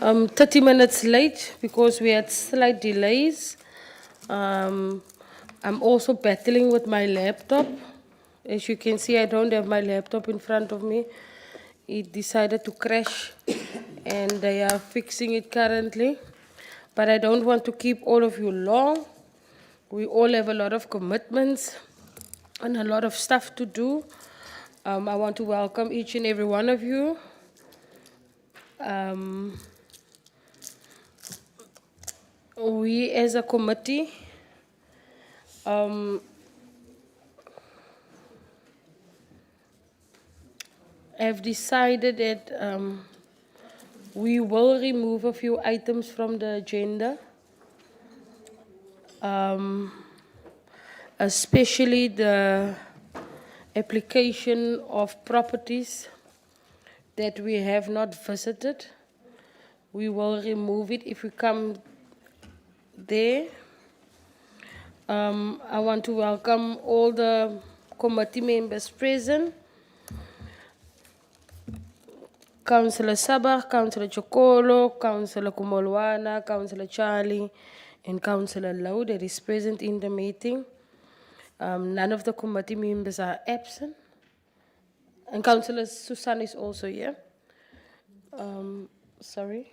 30 minutes late because we had slight delays. I'm also battling with my laptop. As you can see, I don't have my laptop in front of me. It decided to crash and they are fixing it currently. But I don't want to keep all of you long. We all have a lot of commitments and a lot of stuff to do. I want to welcome each and every one of you. We as a committee have decided that we will remove a few items from the agenda, especially the application of properties that we have not visited. We will remove it if we come there. I want to welcome all the committee members present. Councillor Sabah, Councillor Chokolo, Councillor Kumolwana, Councillor Charlie, and Councillor Lau that is present in the meeting. None of the committee members are absent. And Councillor Susan is also here. Sorry.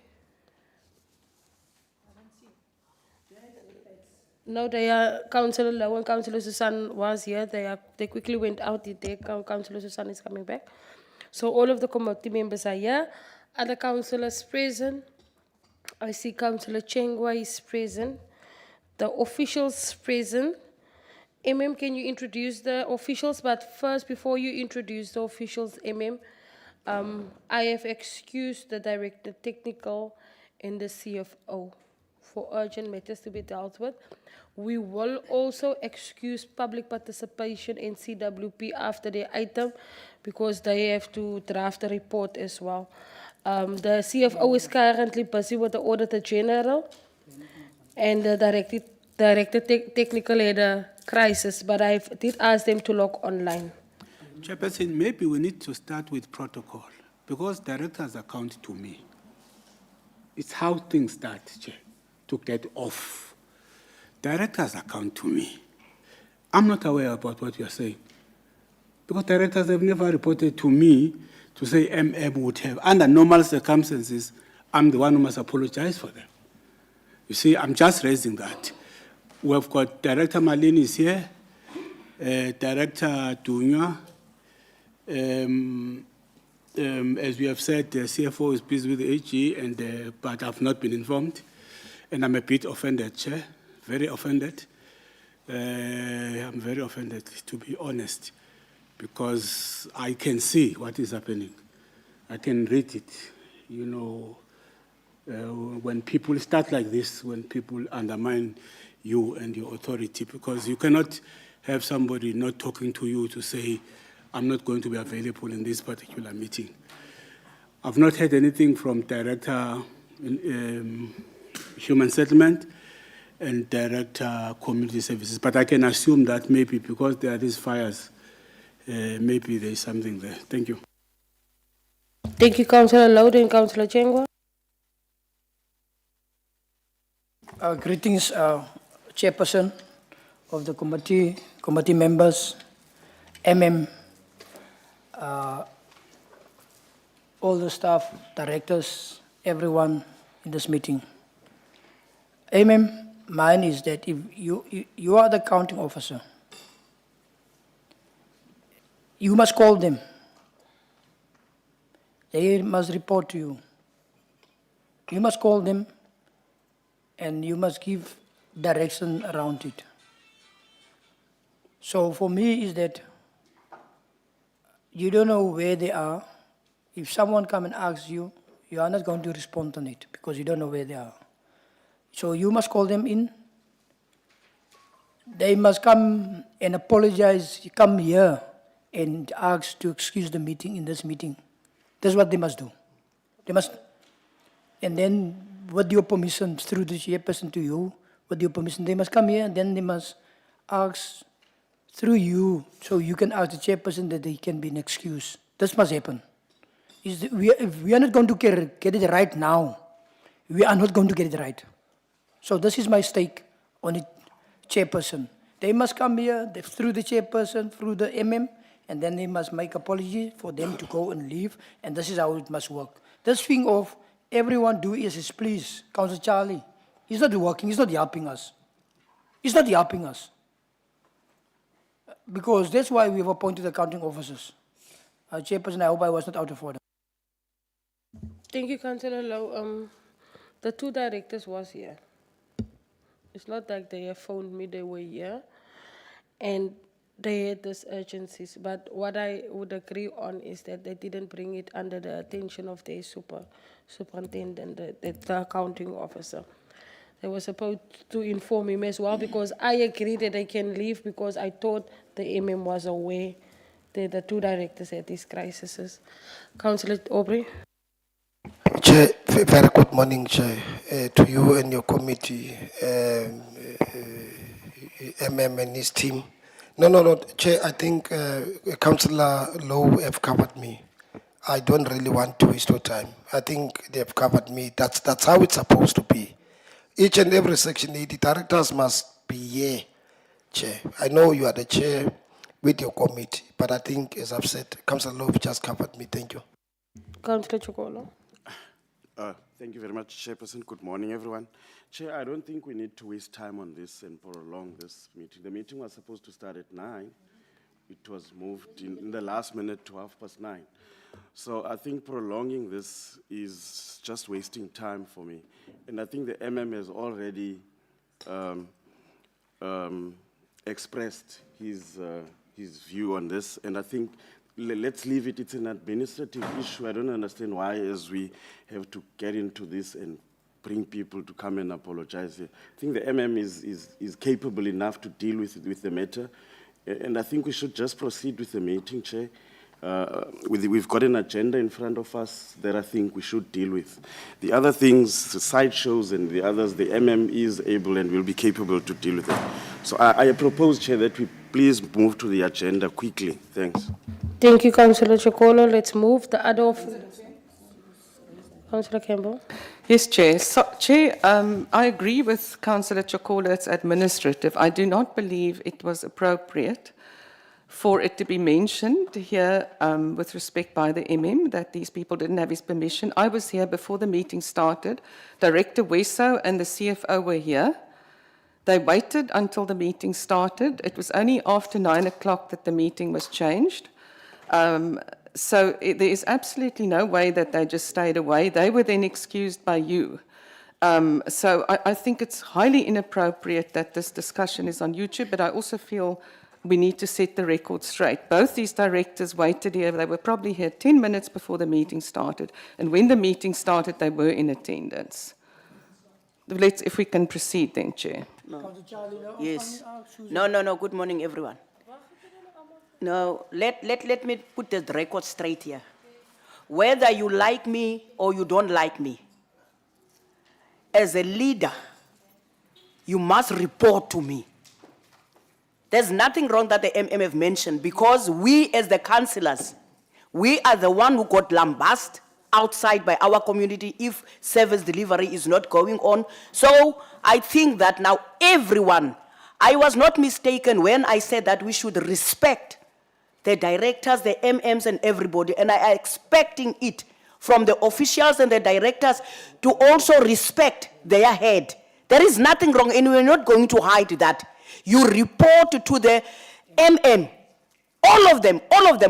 No, they are Councillor Lau and Councillor Susan was here. They quickly went out. Councillor Susan is coming back. So all of the committee members are here. Other councillors present. I see Councillor Chengwa is present. The officials present. Can you introduce the officials? But first, before you introduce the officials, I have excused the director technical and the CFO for urgent matters to be dealt with. We will also excuse public participation in CWP after the item because they have to draft a report as well. The CFO is currently busy with the Auditor General and the Director Technical had a crisis, but I did ask them to log online. Chairperson, maybe we need to start with protocol because directors account to me. It's how things start, Chair, to get off. Directors account to me. I'm not aware about what you're saying because directors have never reported to me to say would have. Under normal circumstances, I'm the one who must apologize for them. You see, I'm just raising that. We've got Director Malini is here, Director Dunya. As we have said, the CFO is busy with the AG, but I've not been informed. And I'm a bit offended, Chair, very offended. I'm very offended, to be honest, because I can see what is happening. I can read it, you know. When people start like this, when people undermine you and your authority, because you cannot have somebody not talking to you to say, I'm not going to be available in this particular meeting. I've not heard anything from Director Human Settlement and Director Community Services, but I can assume that maybe because there are these fires, maybe there's something there. Thank you. Thank you, Councillor Loud and Councillor Chengwa. Greetings, Chairperson of the committee members, all the staff, directors, everyone in this meeting. Mine is that if you are the counting officer, you must call them. They must report to you. You must call them and you must give direction around it. So for me is that you don't know where they are. If someone come and asks you, you are not going to respond on it because you don't know where they are. So you must call them in. They must come and apologize, come here and ask to excuse the meeting in this meeting. That's what they must do. They must, and then with your permission, through the chairperson to you, with your permission, they must come here and then they must ask through you, so you can ask the chairperson that they can be an excuse. This must happen. If we are not going to get it right now, we are not going to get it right. So this is my stake on it, chairperson. They must come here through the chairperson, through the MM, and then they must make apology for them to go and leave, and this is how it must work. This thing of everyone do as is please, Councillor Charlie, he's not working, he's not helping us. He's not helping us. Because that's why we have appointed accounting officers. Chairperson, I hope I was not out of order. Thank you, Councillor Lau. The two directors was here. It's not like they have phoned me, they were here. And they had these urgencies. But what I would agree on is that they didn't bring it under the attention of their superintendent, the accounting officer. They were supposed to inform him as well, because I agree that they can leave, because I thought the MM was aware that the two directors had these crises. Councillor Aubrey? Chair, very good morning, Chair, to you and your committee, MM and his team. No, Chair, I think Councillor Lowe have covered me. I don't really want to waste your time. I think they have covered me. That's how it's supposed to be. Each and every section, the directors must be here, Chair. I know you are the chair with your committee, but I think, as I've said, Councillor Lowe just covered me. Thank you. Councillor Chokolo? Thank you very much, Chairperson. Good morning, everyone. Chair, I don't think we need to waste time on this and prolong this meeting. The meeting was supposed to start at 9. It was moved in the last minute to 9:30. So I think prolonging this is just wasting time for me. And I think the MM has already expressed his view on this. And I think let's leave it. It's an administrative issue. I don't understand why, as we have to get into this and bring people to come and apologize here. I think the MM is capable enough to deal with the matter. And I think we should just proceed with the meeting, Chair. We've got an agenda in front of us that I think we should deal with. The other things, the sideshows and the others, the MM is able and will be capable to deal with it. So I propose, Chair, that we please move to the agenda quickly. Thanks. Thank you, Councillor Chokolo. Let's move. The other Councillor Campbell? Yes, Chair. So, Chair, I agree with Councillor Chokolo, it's administrative. I do not believe it was appropriate for it to be mentioned here with respect by the MM that these people didn't have his permission. I was here before the meeting started. Director Wesso and the CFO were here. They waited until the meeting started. It was only after 9 o'clock that the meeting was changed. So there is absolutely no way that they just stayed away. They were then excused by you. So I think it's highly inappropriate that this discussion is on YouTube, but I also feel we need to set the record straight. Both these directors waited here. They were probably here 10 minutes before the meeting started. And when the meeting started, they were in attendance. If we can proceed then, Chair. No. Yes. No. Good morning, everyone. No, let me put the record straight here. Whether you like me or you don't like me, as a leader, you must report to me. There's nothing wrong that the MM have mentioned, because we as the councillors, we are the one who got lambasted outside by our community if service delivery is not going on. So I think that now everyone, I was not mistaken when I said that we should respect the directors, the MMs and everybody, and I am expecting it from the officials and the directors to also respect their head. There is nothing wrong, and we're not going to hide that. You report to the MM, all of them,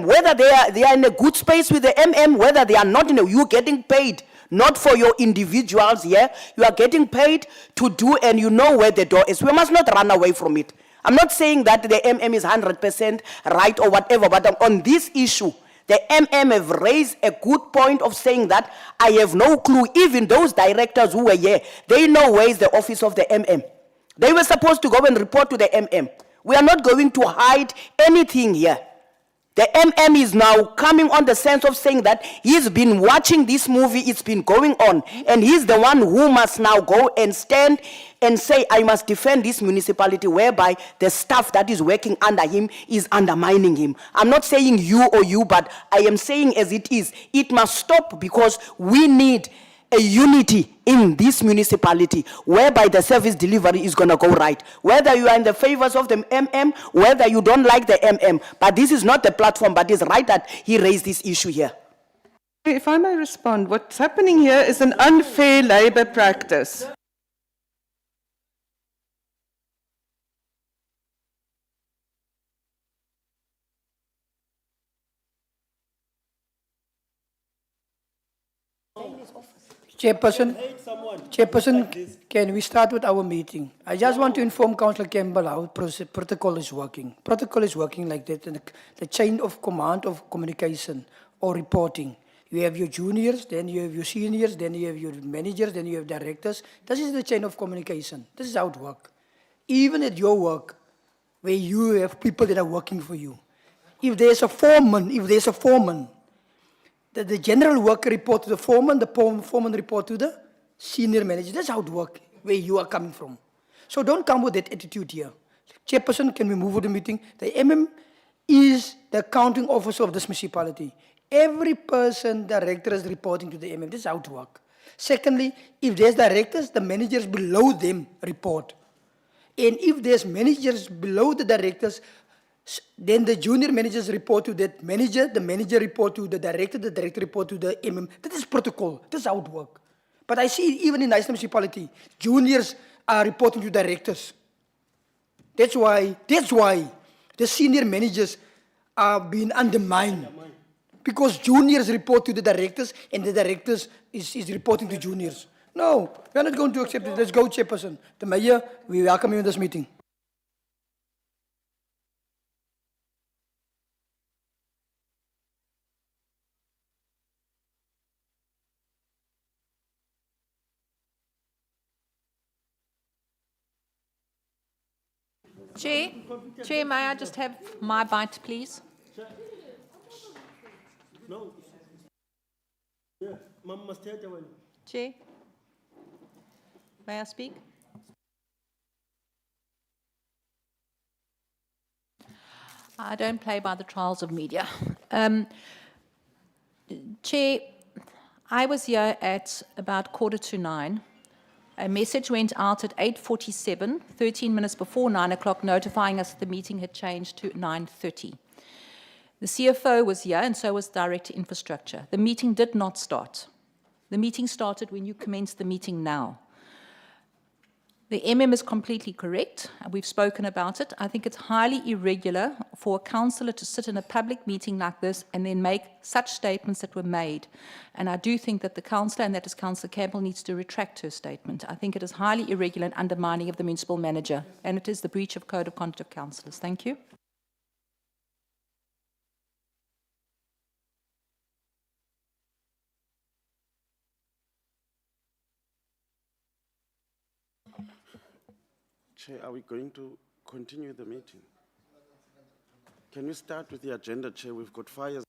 whether they are in a good space with the MM, whether they are not, you're getting paid, not for your individuals here. You are getting paid to do, and you know where the door is. We must not run away from it. I'm not saying that the MM is 100% right or whatever, but on this issue, the MM have raised a good point of saying that I have no clue. Even those directors who were here, they know where is the office of the MM. They were supposed to go and report to the MM. We are not going to hide anything here. The MM is now coming on the sense of saying that he's been watching this movie, it's been going on, and he's the one who must now go and stand and say, I must defend this municipality, whereby the staff that is working under him is undermining him. I'm not saying you or you, but I am saying as it is. It must stop, because we need a unity in this municipality whereby the service delivery is going to go right. Whether you are in the favors of the MM, whether you don't like the MM, but this is not the platform, but it's right that he raised this issue here. If I may respond, what's happening here is an unfair labour practice. Chairperson, can we start with our meeting? I just want to inform Councillor Campbell how protocol is working. Protocol is working like that, and the chain of command of communication or reporting. You have your juniors, then you have your seniors, then you have your managers, then you have directors. This is the chain of communication. This is how it works. Even at your work, where you have people that are working for you. If there's a foreman, the general worker report to the foreman report to the senior manager. That's how it works, where you are coming from. So don't come with that attitude here. Chairperson, can we move with the meeting? The MM is the accounting officer of this municipality. Every person, director is reporting to the MM. This is how it works. Secondly, if there's directors, the managers below them report. And if there's managers below the directors, then the junior managers report to that manager, the manager report to the director report to the MM. That is protocol. That's how it works. But I see even in Iceland municipality, juniors are reporting to directors. That's why the senior managers are being undermined. Because juniors report to the directors and the directors is reporting to juniors. No, we are not going to accept it. Let's go, Chairperson. The Mayor, we welcome you in this meeting. Chair, may I just have my bite, please? Chair, may I speak? I don't play by the trials of media. Chair, I was here at about 8:45. A message went out at 8:47, 13 minutes before 9 o'clock, notifying us that the meeting had changed to 9:30. The CFO was here, and so was Director Infrastructure. The meeting did not start. The meeting started when you commenced the meeting now. The MM is completely correct. We've spoken about it. I think it's highly irregular for a councillor to sit in a public meeting like this and then make such statements that were made. And I do think that the councillor, and that is Councillor Campbell, needs to retract her statement. I think it is highly irregular and undermining of the municipal manager, and it is the breach of Code of Conduct of Councillors. Thank you. Chair, are we going to continue the meeting? Can we start with the agenda, Chair? We've got fires.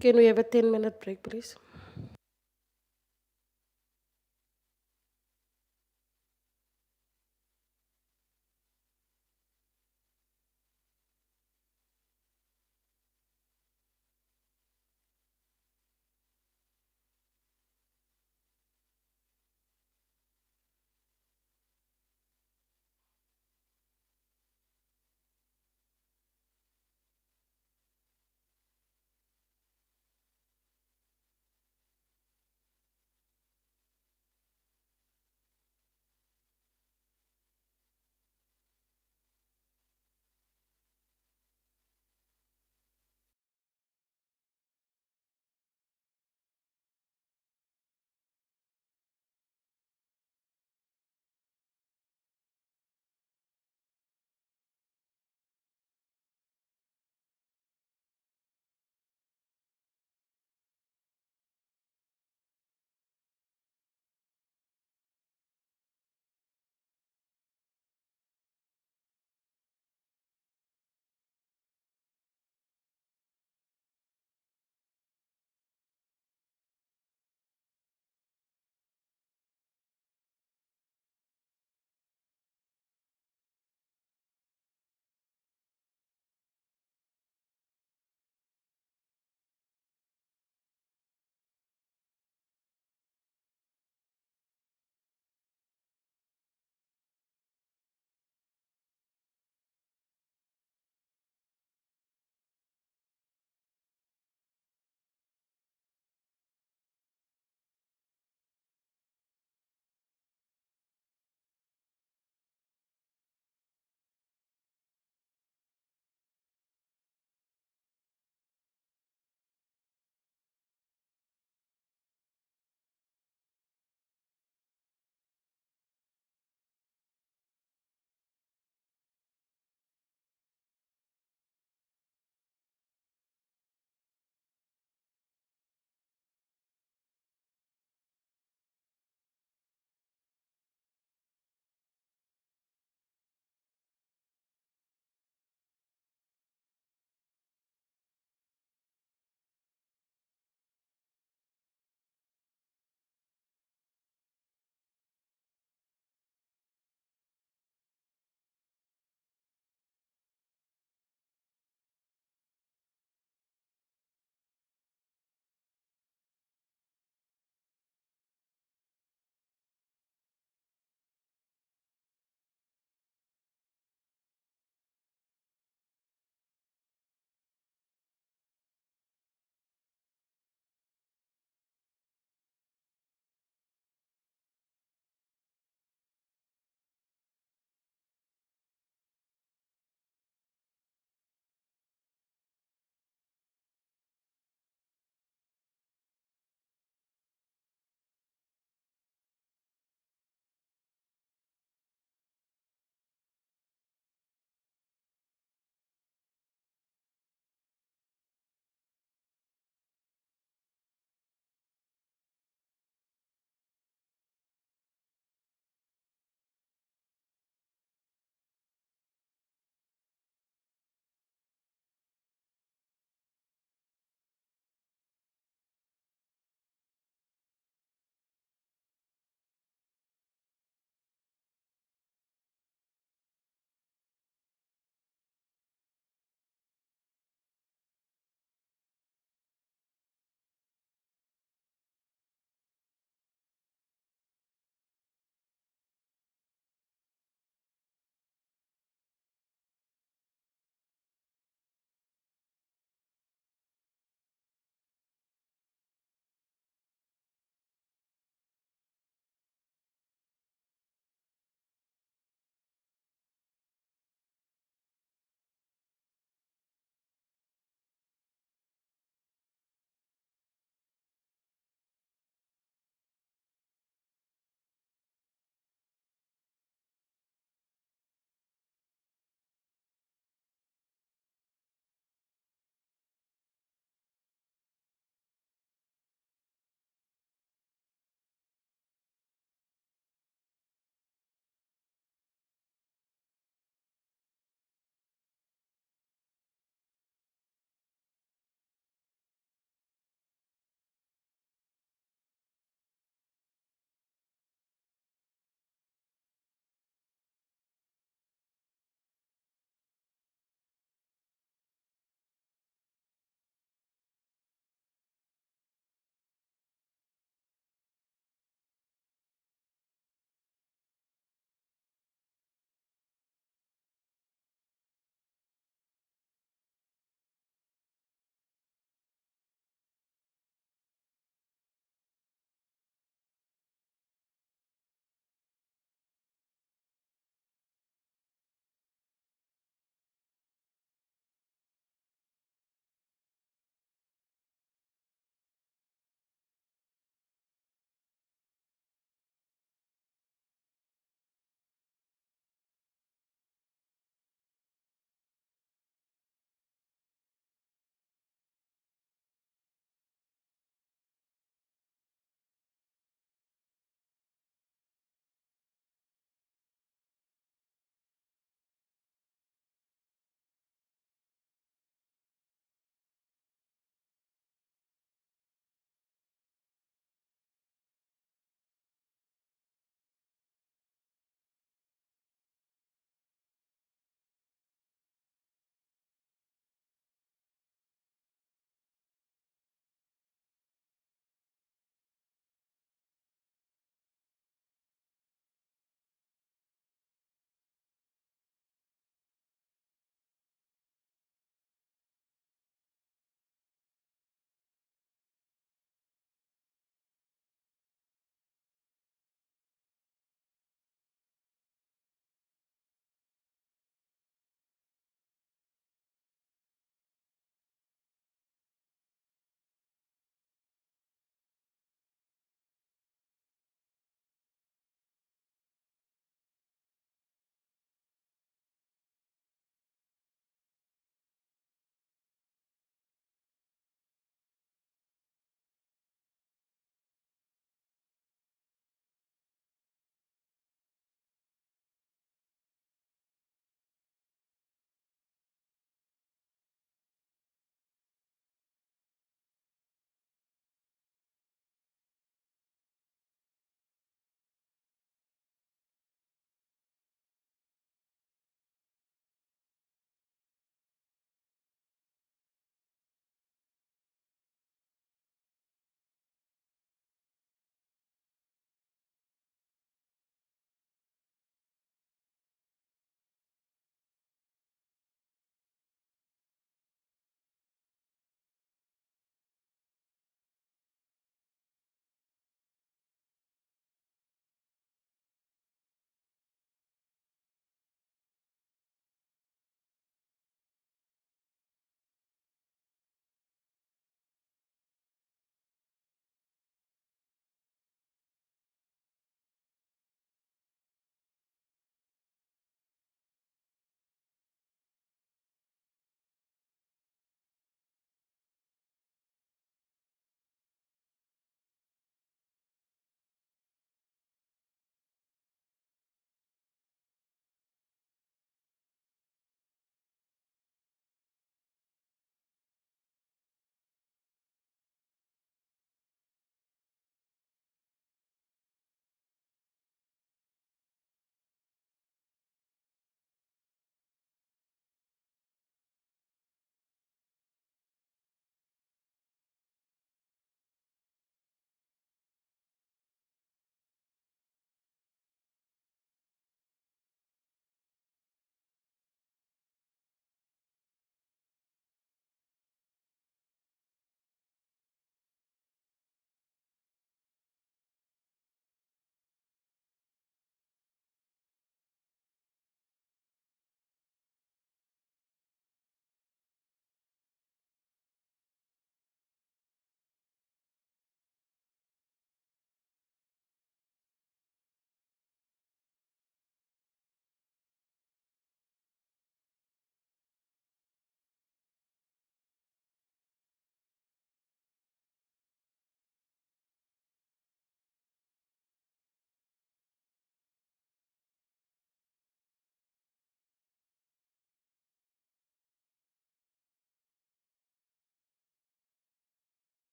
Can we have a 10-minute break, please?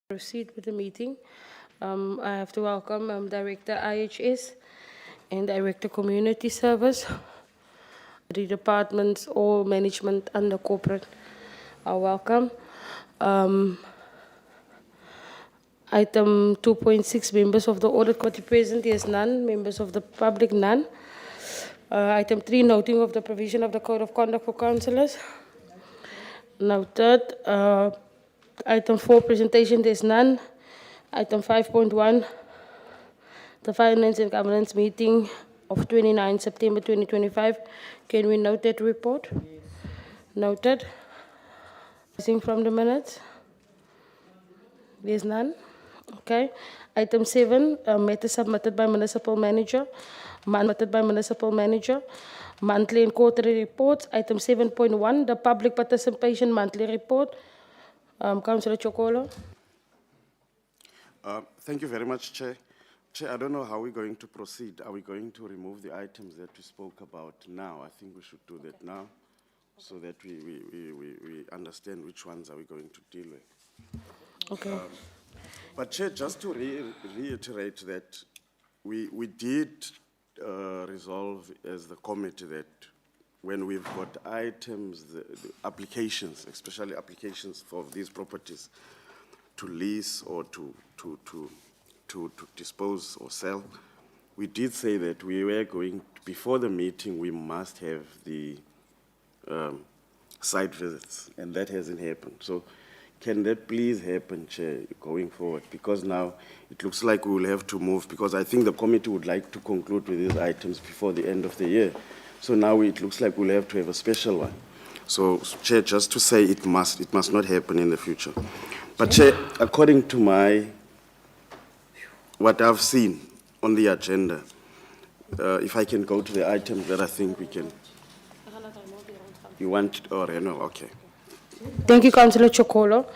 Proceed with the meeting. I have to welcome Director IHS and Director Community Service. The departments, all management under corporate are welcome. Item 2.6, members of the audit committee present, yes, none. Members of the public, none. Item 3, noting of the provision of the code of conduct for councillors. Noted. Item 4, presentation, there's none. Item 5.1, the Finance and Governance meeting of 29 September 2025. Can we note that report? Yes. Noted. Missing from the minutes? There's none. Okay. Item 7, matter submitted by municipal manager. Submitted by municipal manager. Monthly and quarterly reports. Item 7.1, the public participation monthly report. Councillor Chokolo. Thank you very much, Chair. Chair, I don't know how we're going to proceed. Are we going to remove the items that we spoke about now? I think we should do that now so that we understand which ones are we going to deal with. Okay. But Chair, just to reiterate that we did resolve as the committee that when we've got items, the applications, especially applications for these properties to lease or to dispose or sell, we did say that we were going, before the meeting, we must have the site visits, and that hasn't happened. So can that please happen, Chair, going forward? Because now it looks like we will have to move, because I think the committee would like to conclude with these items before the end of the year. So now it looks like we'll have to have a special one. So, Chair, just to say it must not happen in the future. But, Chair, according to what I've seen on the agenda, if I can go to the items that I think we can. You want, Reno, okay. Thank you, Councillor Chokolo.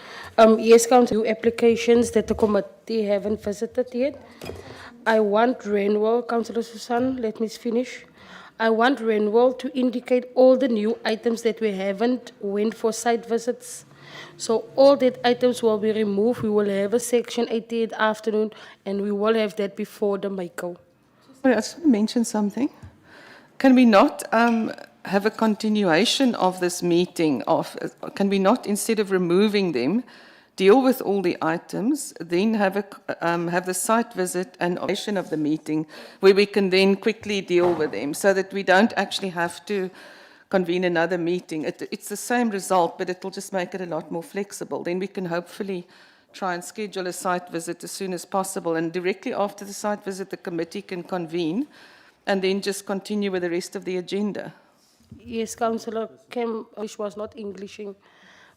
Yes, Councillor, applications that the committee haven't visited yet. I want Renwell, Councillor Susan, let me finish. I want Renwell to indicate all the new items that we haven't went for site visits. So all that items will be removed. We will have a section 88 afternoon, and we will have that before the Michael. Sorry, I just want to mention something. Can we not have a continuation of this meeting? Can we not, instead of removing them, deal with all the items, then have the site visit and operation of the meeting where we can then quickly deal with them so that we don't actually have to convene another meeting. It's the same result, but it will just make it a lot more flexible. Then we can hopefully try and schedule a site visit as soon as possible, and directly after the site visit, the committee can convene and then just continue with the rest of the agenda. Yes, Councillor Kim, which was not Englishing,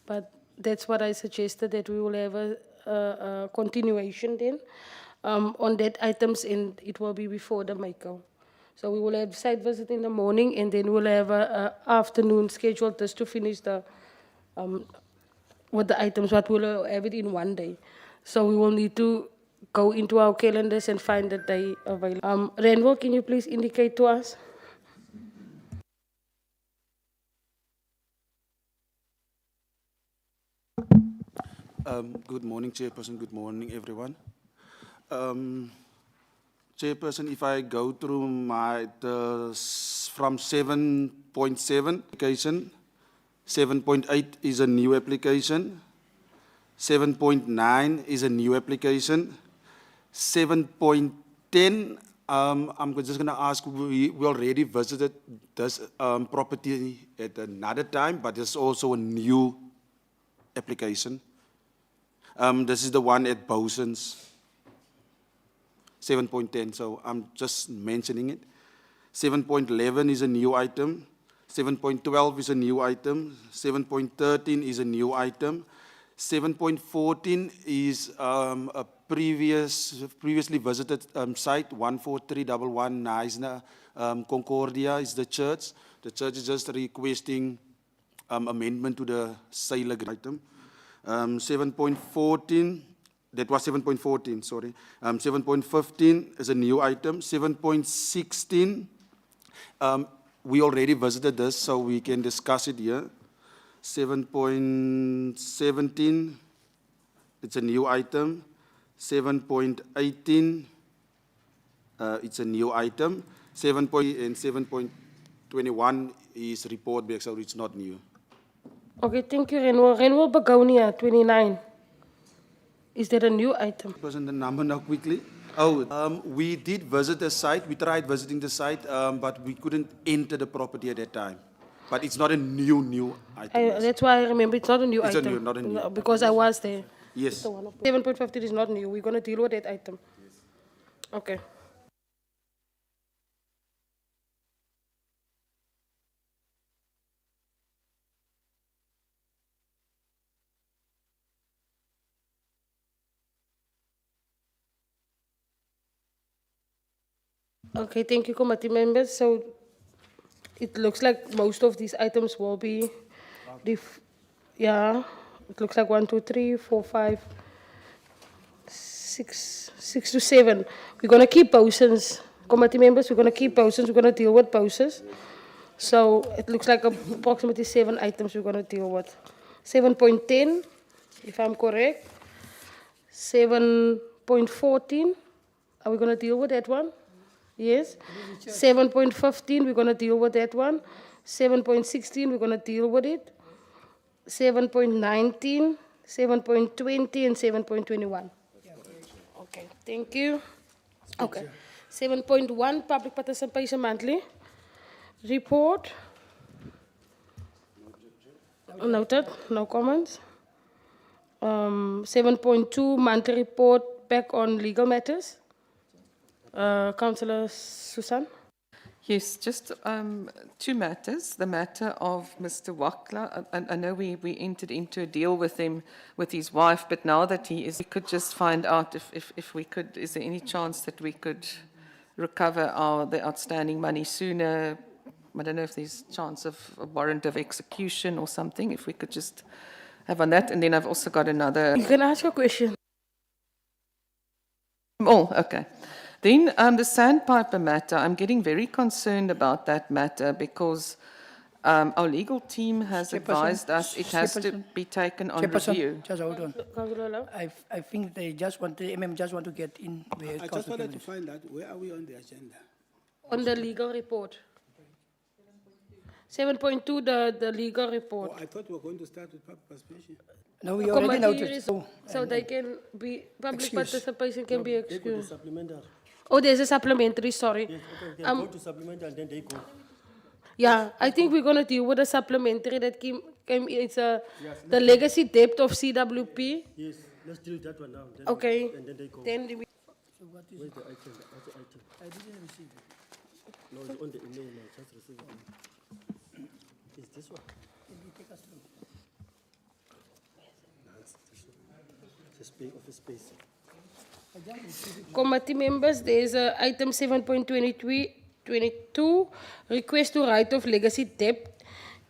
but that's what I suggested, that we will have a continuation then on that items, and it will be before the Michael. So we will have site visit in the morning, and then we'll have an afternoon scheduled just to finish with the items, but we'll have it in one day. So we will need to go into our calendars and find the day available. Renwell, can you please indicate to us? Good morning, Chairperson. Good morning, everyone. Chairperson, if I go through from 7.7 application, 7.8 is a new application, 7.9 is a new application, 7.10, I'm just going to ask, we already visited this property at another time, but there's also a new application. This is the one at Boson's, 7.10, so I'm just mentioning it. 7.11 is a new item. 7.12 is a new item. 7.13 is a new item. 7.14 is a previously visited site, 14311 Neisner, Concordia is the church. The church is just requesting amendment to the sale agreement item. 7.14, that was 7.14, sorry. 7.15 is a new item. 7.16, we already visited this, so we can discuss it here. 7.17 it's a new item. 7.18, it's a new item. 7. And 7.21 is report back, so it's not new. Okay, thank you, Renwell. Renwell Begonia, 29. Is there a new item? Wasn't the number now quickly? Oh, we did visit the site. We tried visiting the site, but we couldn't enter the property at that time. But it's not a new item. Yes. That's why I remember it's not a new It's a item. new, not a new. No, because I was there. Yes. 7.15 is not new. We're going to deal with that item. Okay. Okay, thank you, committee members. So it looks like most of these items will be, yeah, it looks like 1, 2, 3, 4, 5, 6 to 7. We're going to keep motions. Committee members, we're going to keep motions. We're going to deal with motions. So it looks like approximately 7 items we're going to deal with. 7.10, if I'm correct. 7.14, are we going to deal with that one? Yes. 7.15, we're going to deal with that one. 7.16, we're going to deal with it. 7.19, 7.20, and 7.21. Okay, thank you. Okay. 7.1, public participation monthly report. Noted, no comments. 7.2, monthly report back on legal matters. Councillor Susan. Yes, just 2 matters. The matter of Mr. Wakla. I know we entered into a deal with him, with his wife, but now that he is, we could just find out if we could, is there any chance that we could recover the outstanding money sooner? I don't know if there's chance of a warrant of execution or something, if we could just have on that. And then I've also got another. You can ask your question. Oh, okay. Then the sandpiper matter, I'm getting very concerned about that matter because our legal team has advised us it has to be taken on review. Just hold on. Councillor Lau. I think they just want to, just want to get in where I just Councillor wanted to Kevin is. find out where are we on the agenda? On the legal report. 7.2, the legal report. Oh, I thought we were going to start with public participation. No, we already Committee noted. is- So they can be, public Excuse. participation can be excused. Supplementary. Oh, there's a supplementary, sorry. Yes, okay, go to supplementary and then they go. Yeah, I think we're going to deal with a supplementary that came it's the legacy debt of CWP. Yes, let's deal with that one now. Then Okay. And then they go. Then we, Where's the item? What's the item? I didn't receive it. No, it's on the email now. Just receive it. Is this one? Just pay office space. committee members, there's item 7.22, request to write off legacy debt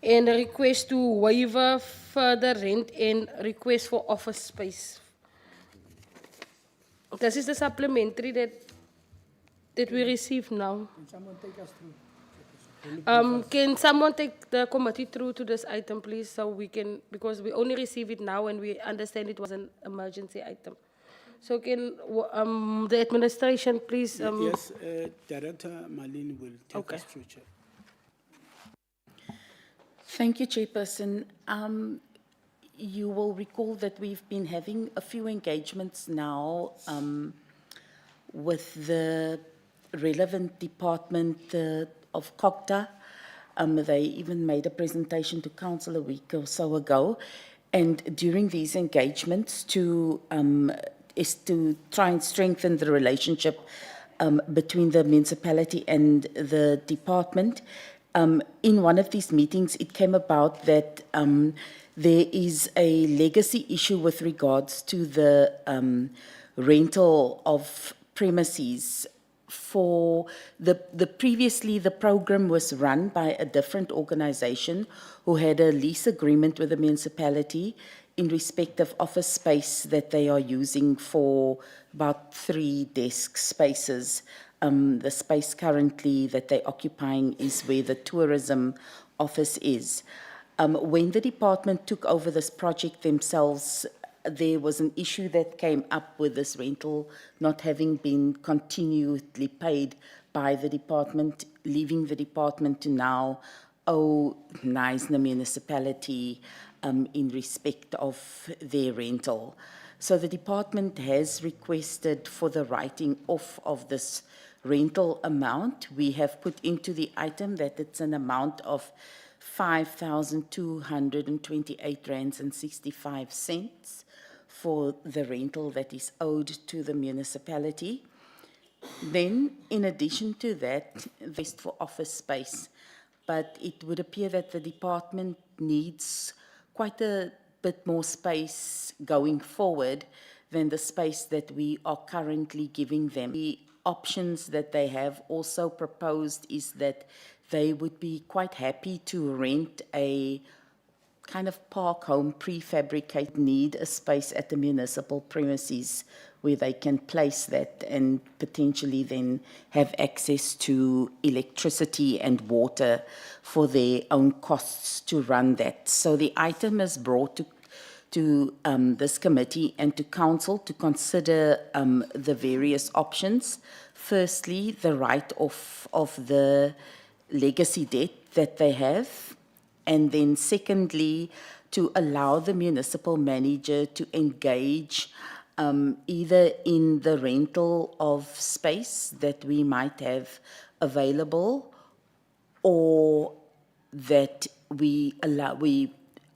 and a request to waiver further rent and request for office space. This is the supplementary that we received now. Can someone take the committee through to this item, please, so we can, because we only receive it now and we understand it was an emergency item. So can the administration please? Yes, Director Malin will take Okay. us through, Chair. Thank you, Chairperson. You will recall that we've been having a few engagements now with the relevant department of COGTA. They even made a presentation to Council a week or so ago. And during these engagements is to try and strengthen the relationship between the municipality and the department. In one of these meetings, it came about that there is a legacy issue with regards to the rental of premises. For the previously, the program was run by a different organization who had a lease agreement with the municipality in respect of office space that they are using for about 3 desk spaces. The space currently that they're occupying is where the tourism office is. When the department took over this project themselves, there was an issue that came up with this rental not having been continually paid by the department, leaving the department to now owe Knysna municipality in respect of their rental. So the department has requested for the writing off of this rental amount. We have put into the item that it's an amount of 5,228 rands and 65 cents for the rental that is owed to the municipality. Then, in addition to that, invest for office space. But it would appear that the department needs quite a bit more space going forward than the space that we are currently giving them. The options that they have also proposed is that they would be quite happy to rent a kind of park home, prefabricated, need a space at the municipal premises where they can place that and potentially then have access to electricity and water for their own costs to run that. So the item is brought to this committee and to council to consider the various options. Firstly, the write-off of the legacy debt that they have, and then secondly, to allow the municipal manager to engage either in the rental of space that we might have available, or that we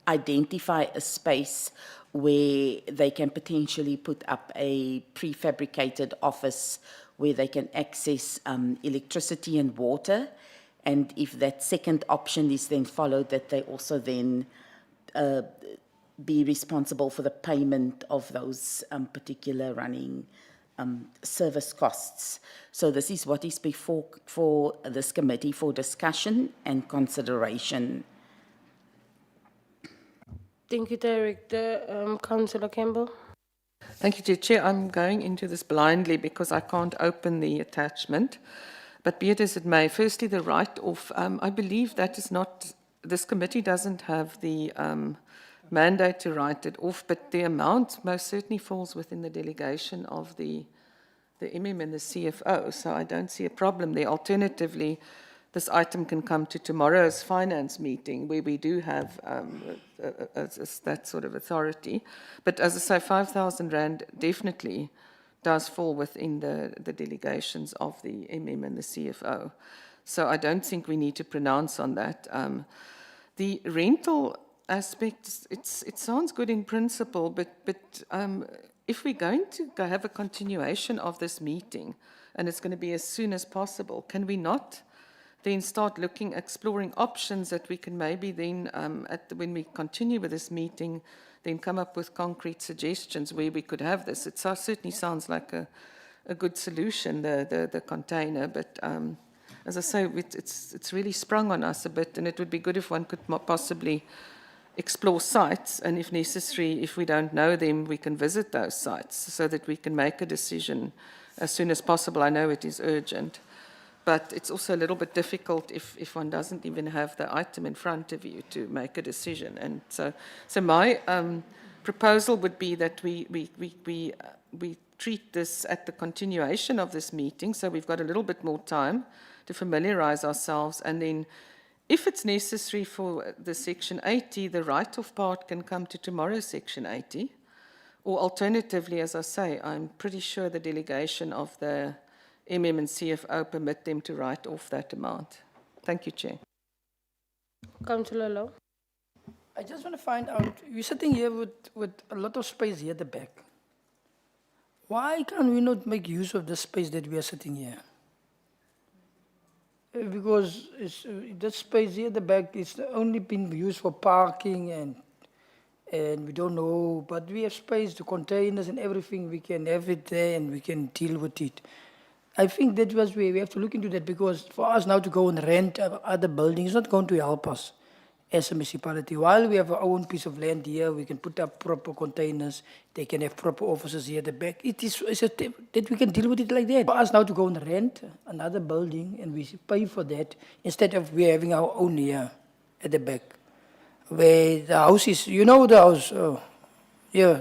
identify a space where they can potentially put up a prefabricated office where they can access electricity and water. And if that second option is then followed, that they also then be responsible for the payment of those particular running service costs. So this is what is before for this committee for discussion and consideration. Thank you, Director. Councillor Campbell. Thank you, Chair. I'm going into this blindly because I can't open the attachment. But be it as it may, firstly, the write-off, I believe that is not, this committee doesn't have the mandate to write it off, but the amount most certainly falls within the delegation of the MM and the CFO, so I don't see a problem there. Alternatively, this item can come to tomorrow's finance meeting where we do have that sort of authority. But as I say, 5,000 Rand definitely does fall within the delegations of the MM and the CFO. So I don't think we need to pronounce on that. The rental aspect, it sounds good in principle, but if we're going to have a continuation of this meeting, and it's going to be as soon as possible, can we not then start exploring options that we can maybe then, when we continue with this meeting, then come up with concrete suggestions where we could have this. It certainly sounds like a good solution, the container, but as I say, it's really sprung on us a bit, and it would be good if one could possibly explore sites, and if necessary, if we don't know them, we can visit those sites so that we can make a decision as soon as possible. I know it is urgent, but it's also a little bit difficult if one doesn't even have the item in front of you to make a decision. And so my proposal would be that we treat this at the continuation of this meeting, so we've got a little bit more time to familiarize ourselves, and then if it's necessary for the Section 80, the write-off part can come to tomorrow's Section 80, or alternatively, as I say, I'm pretty sure the delegation of the MM and CFO permit them to write off that amount. Thank you, Chair. Councillor Low. I just want to find out, you're sitting here with a lot of space here at the back. Why can't we not make use of the space that we are sitting here? Because that space here at the back is only been used for parking and we don't know, but we have space, the containers and everything, we can have it there and we can deal with it. I think that was where we have to look into that, because for us now to go and rent other buildings is not going to help us as a municipality. While we have our own piece of land here, we can put up proper containers, they can have proper offices here at the back. It's that we can deal with it like that. For us now to go and rent another building and we pay for that, instead of we having our own here at the back, where the house is, you know the house, yeah,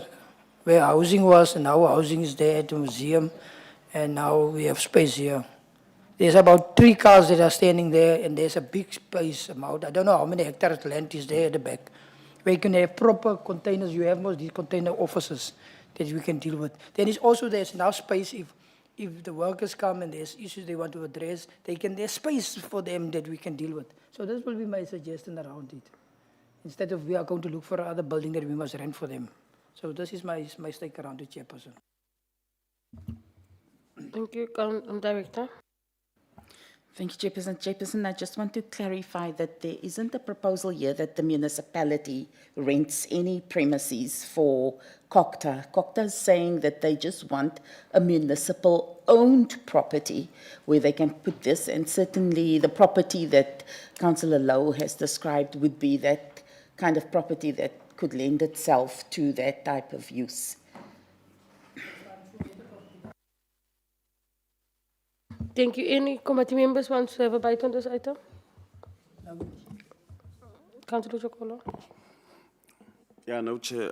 where housing was, and now housing is there at the museum, and now we have space here. There's about 3 cars that are standing there, and there's a big space amount. I don't know how many hectares land is there at the back. Where you can have proper containers. You have most these container offices that we can deal with. Then there's enough space if the workers come and there's issues they want to address, there's space for them that we can deal with. So this will be my suggestion around it. Instead of we are going to look for another building that we must rent for them. So this is my stake around it, Chairperson. Thank you, Director. Thank you, Chairperson. Chairperson, I just want to clarify that there isn't a proposal here that the municipality rents any premises for COCTA. COCTA is saying that they just want a municipal-owned property where they can put this, and certainly the property that Councillor Lowe has described would be that kind of property that could lend itself to that type of use. Thank you. Any committee members want to have a bite on this item? Councillor Chokolo. Yeah, no, Chair.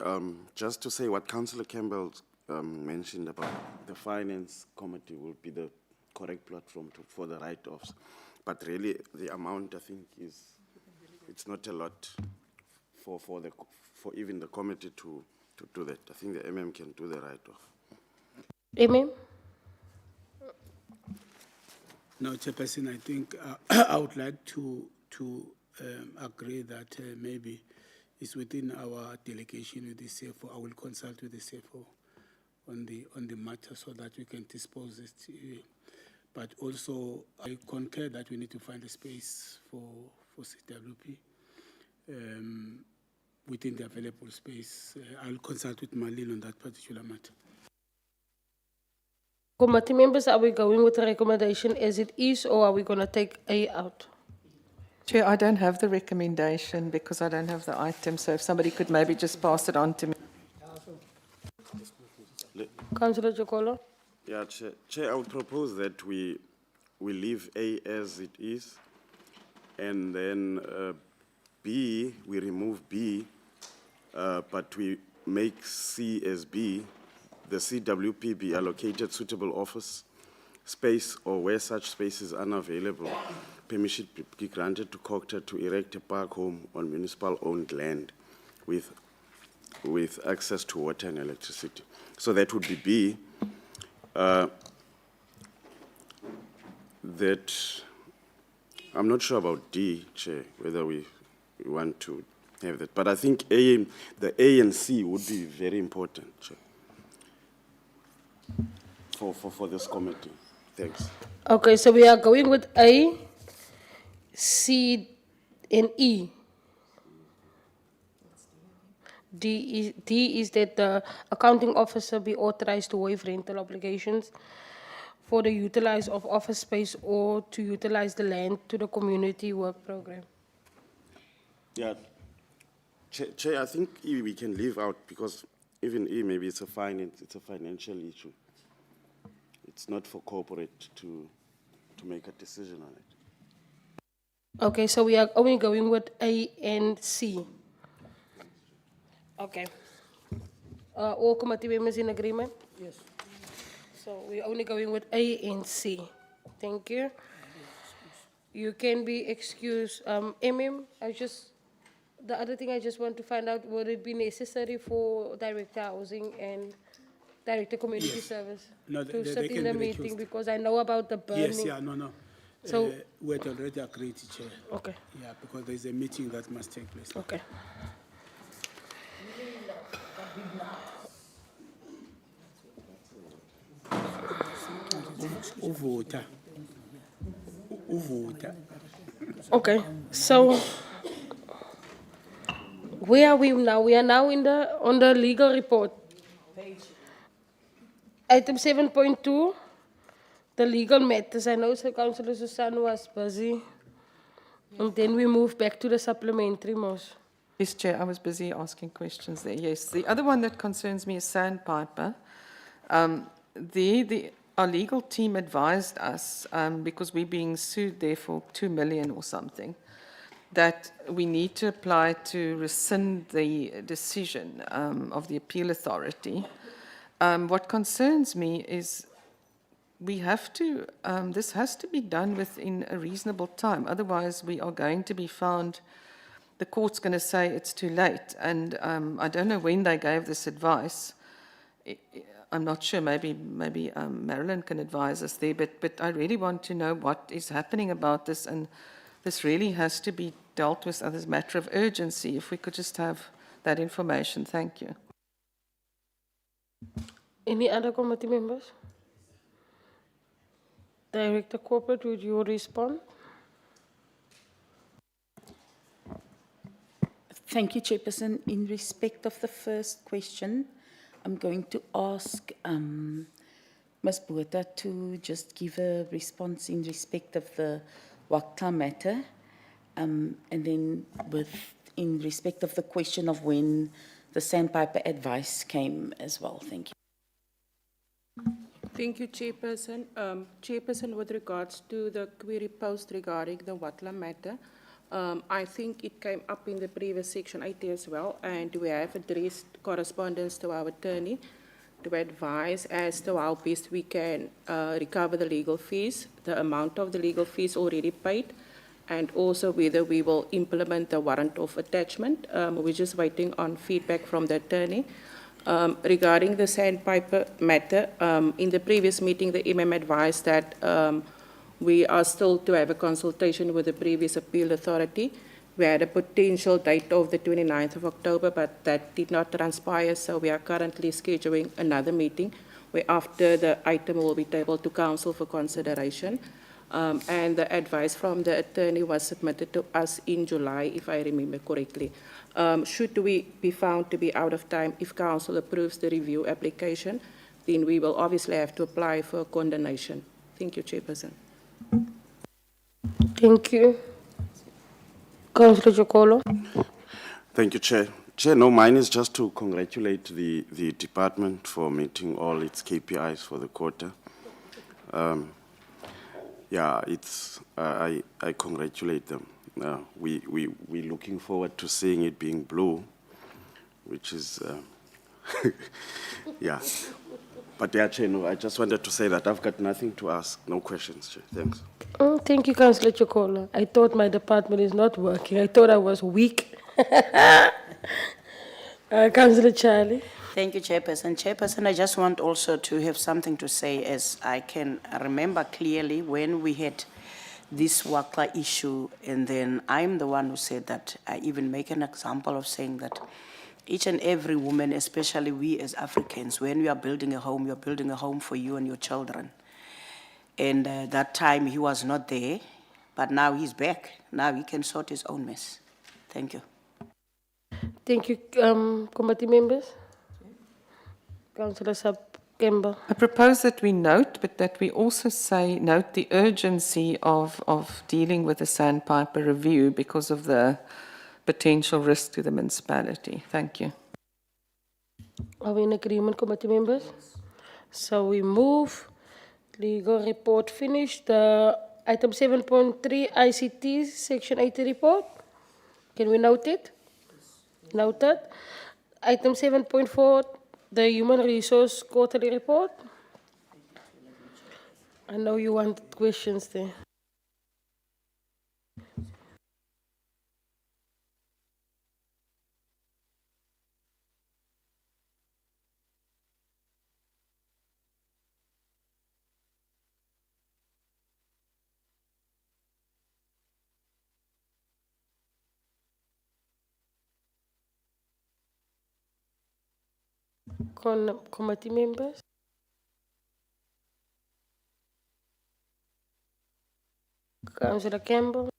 Just to say what Councillor Campbell mentioned about the Finance Committee will be the correct platform for the write-offs. But really, the amount, I think, it's not a lot for even the committee to do that. I think the MM can do the write-off. MM? No, Chairperson, I think I would like to agree that maybe it's within our delegation with the CFO. I will consult with the CFO on the matter so that we can dispose it. But also, I concur that we need to find a space for CWP within the available space. I'll consult with Marlene on that particular matter. Committee members, are we going with the recommendation as it is, or are we going to take A out? Chair, I don't have the recommendation because I don't have the item, so if somebody could maybe just pass it on to me. Councillor Chokolo. Yeah, Chair, I would propose that we leave A as it is, and then B, we remove B, but we make C as B. The CWP be allocated suitable office space, or where such space is unavailable, permission be granted to COCTA to erect a park home on municipal-owned land with access to water and electricity. So that would be B. That I'm not sure about D, Chair, whether we want to have that. But I think the A and C would be very important, Chair, for this committee. Thanks. Okay, so we are going with A, C, and E. D is that the accounting officer be authorized to waive rental obligations for the utilize of office space or to utilize the land to the community work program. Yeah, Chair, I think E we can leave out because even E maybe it's a financial issue. It's not for corporate to make a decision on it. Okay, so we are only going with A and C. Okay. All committee members in agreement? Yes. So we're only going with A and C. Thank you. You can be excused. The other thing I just want to find out, would it be necessary for Director Housing and Director Community Service No, to they sit can in the be meeting? recused. Because I know about the burning. Yes, yeah, no. So- we had already agreed, Chair. Okay, Yeah, because there's a meeting that must take place. okay. Uvota. Okay, so where are we now? We are now on the legal report. Item 7.2, the legal matters. I know Councillor Susan was busy. And then we move back to the supplementary motion. Yes, Chair, I was busy asking questions there. Yes, the other one that concerns me is Sandpiper. Our legal team advised us, because we're being sued there for 2 million or something, that we need to apply to rescind the decision of the appeal authority What concerns me is we have to, this has to be done within a reasonable time. Otherwise, we are going to be found, the court's going to say it's too late. And I don't know when they gave this advice. I'm not sure, maybe Marilyn can advise us there, but I really want to know what is happening about this, and this really has to be dealt with as a matter of urgency. If we could just have that information, thank you. Any other committee members? Director Corporate, would you respond? Thank you, Chairperson. In respect of the first question, I'm going to ask Ms. Botha to just give a response in respect of the Wakta matter, and then in respect of the question of when the sandpiper advice came as well. Thank you. Thank you, Chairperson. Chairperson, with regards to the query post regarding the Watla matter, I think it came up in the previous section 80 as well, and we have addressed correspondence to our attorney to advise as to how best we can recover the legal fees, the amount of the legal fees already paid, and also whether we will implement the warrant of attachment. We're just waiting on feedback from the attorney. Regarding the sandpiper matter, in the previous meeting, the MM advised that we are still to have a consultation with the previous appeal authority. We had a potential date of the 29th of October, but that did not transpire, so we are currently scheduling another meeting where after the item will be tabled to council for consideration. And the advice from the attorney was submitted to us in July, if I remember correctly. Should we be found to be out of time, if council approves the review application, then we will obviously have to apply for a condemnation. Thank you, Chairperson. Thank you. Councillor Jokolo. Thank you, Chair. Chair, no, mine is just to congratulate the department for meeting all its KPIs for the quarter. Yeah, I congratulate them. We're looking forward to seeing it being blue, which is, yeah. But yeah, Chair, no, I just wanted to say that I've got nothing to ask. No questions, Chair. Thanks. Thank you, Councillor Chokola. I thought my department is not working. I thought I was weak. Councillor Charlie. Thank you, Chairperson. Chairperson, I just want also to have something to say, as I can remember clearly when we had this Wakla issue, and then I'm the one who said that. I even make an example of saying that each and every woman, especially we as Africans, when we are building a home, you're building a home for you and your children. And that time he was not there, but now he's back. Now he can sort his own mess. Thank you. Thank you, committee members. Councillor Sub Kemba. I propose that we note, but that we also say, note the urgency of dealing with the sandpiper review because of the potential risk to the municipality. Thank you. Are we in agreement, committee members? So we move. Legal report finished. Item 7.3, ICT, Section 80 report. Can we note it? Noted. Item 7.4, the Human Resource Quarterly Report. I know you wanted questions there. Committee members? Councillor Campbell?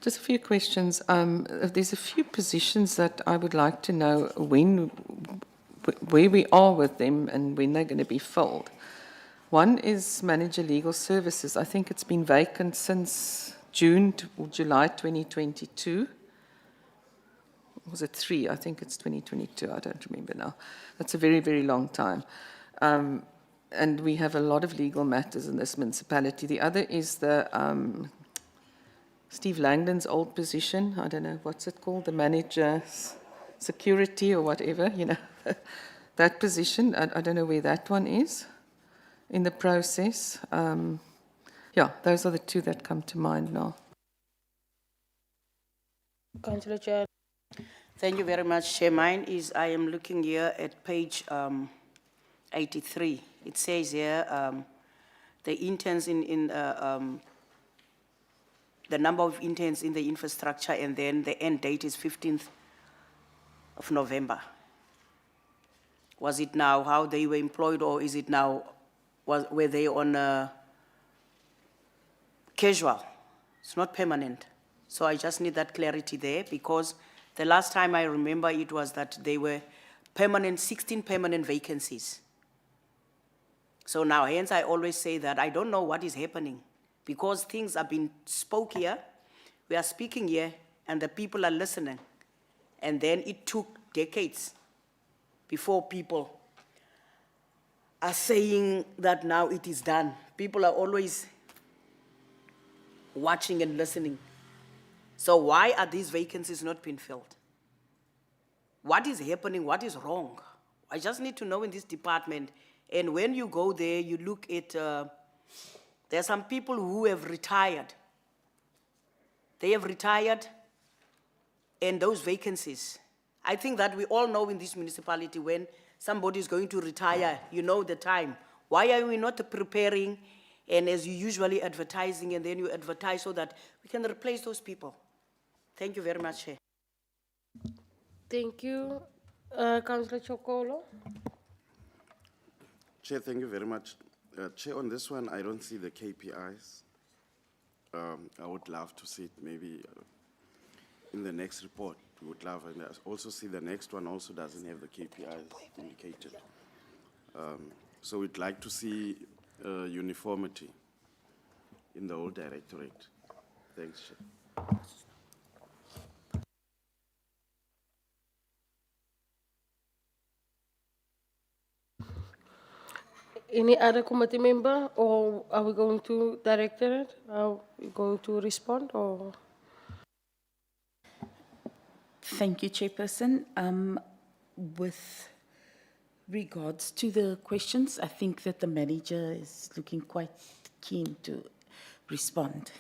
Just a few questions. There's a few positions that I would like to know where we are with them and when they're going to be filled. One is Manager Legal Services. I think it's been vacant since June or July 2022. Was it 3? I think it's 2022. I don't remember now. That's a very, very long time. And we have a lot of legal matters in this municipality. The other is the Steve Langdon's old position. I don't know, what's it called? The manager security or whatever, you know. that position, I don't know where that one is in the process. Yeah, those are the two that come to mind now. Councillor Chair. Thank you very much, Chair. Mine is, I am looking here at page 83. It says here, the interns the number of interns in the infrastructure, and then the end date is 15th of November. Was it now how they were employed, or is it now, were they on casual? It's not permanent. So I just need that clarity there, because the last time I remember it was that they were permanent, 16 permanent vacancies. So now, hence I always say that I don't know what is happening, because things have been spoke here, we are speaking here, and the people are listening. And then it took decades before people are saying that now it is done. People are always watching and listening. So why are these vacancies not being filled? What is happening? What is wrong? I just need to know in this department. And when you go there, you look at, there are some people who have retired. They have retired, and those vacancies, I think that we all know in this municipality when somebody is going to retire, you know the time. Why are we not preparing, and as you usually advertising, and then you advertise so that we can replace those people? Thank you very much, Chair. Thank you. Councillor Chokolo. Chair, thank you very much. Chair, on this one, I don't see the KPIs. I would love to see it maybe in the next report. We would love, and I also see the next one also doesn't have the KPIs indicated. So we'd like to see uniformity in the whole directorate. Thanks, Chair. Any other committee member, or are we going to directorate? Are we going to respond, or? Thank you, Chairperson. With regards to the questions, I think that the manager is looking quite keen to respond.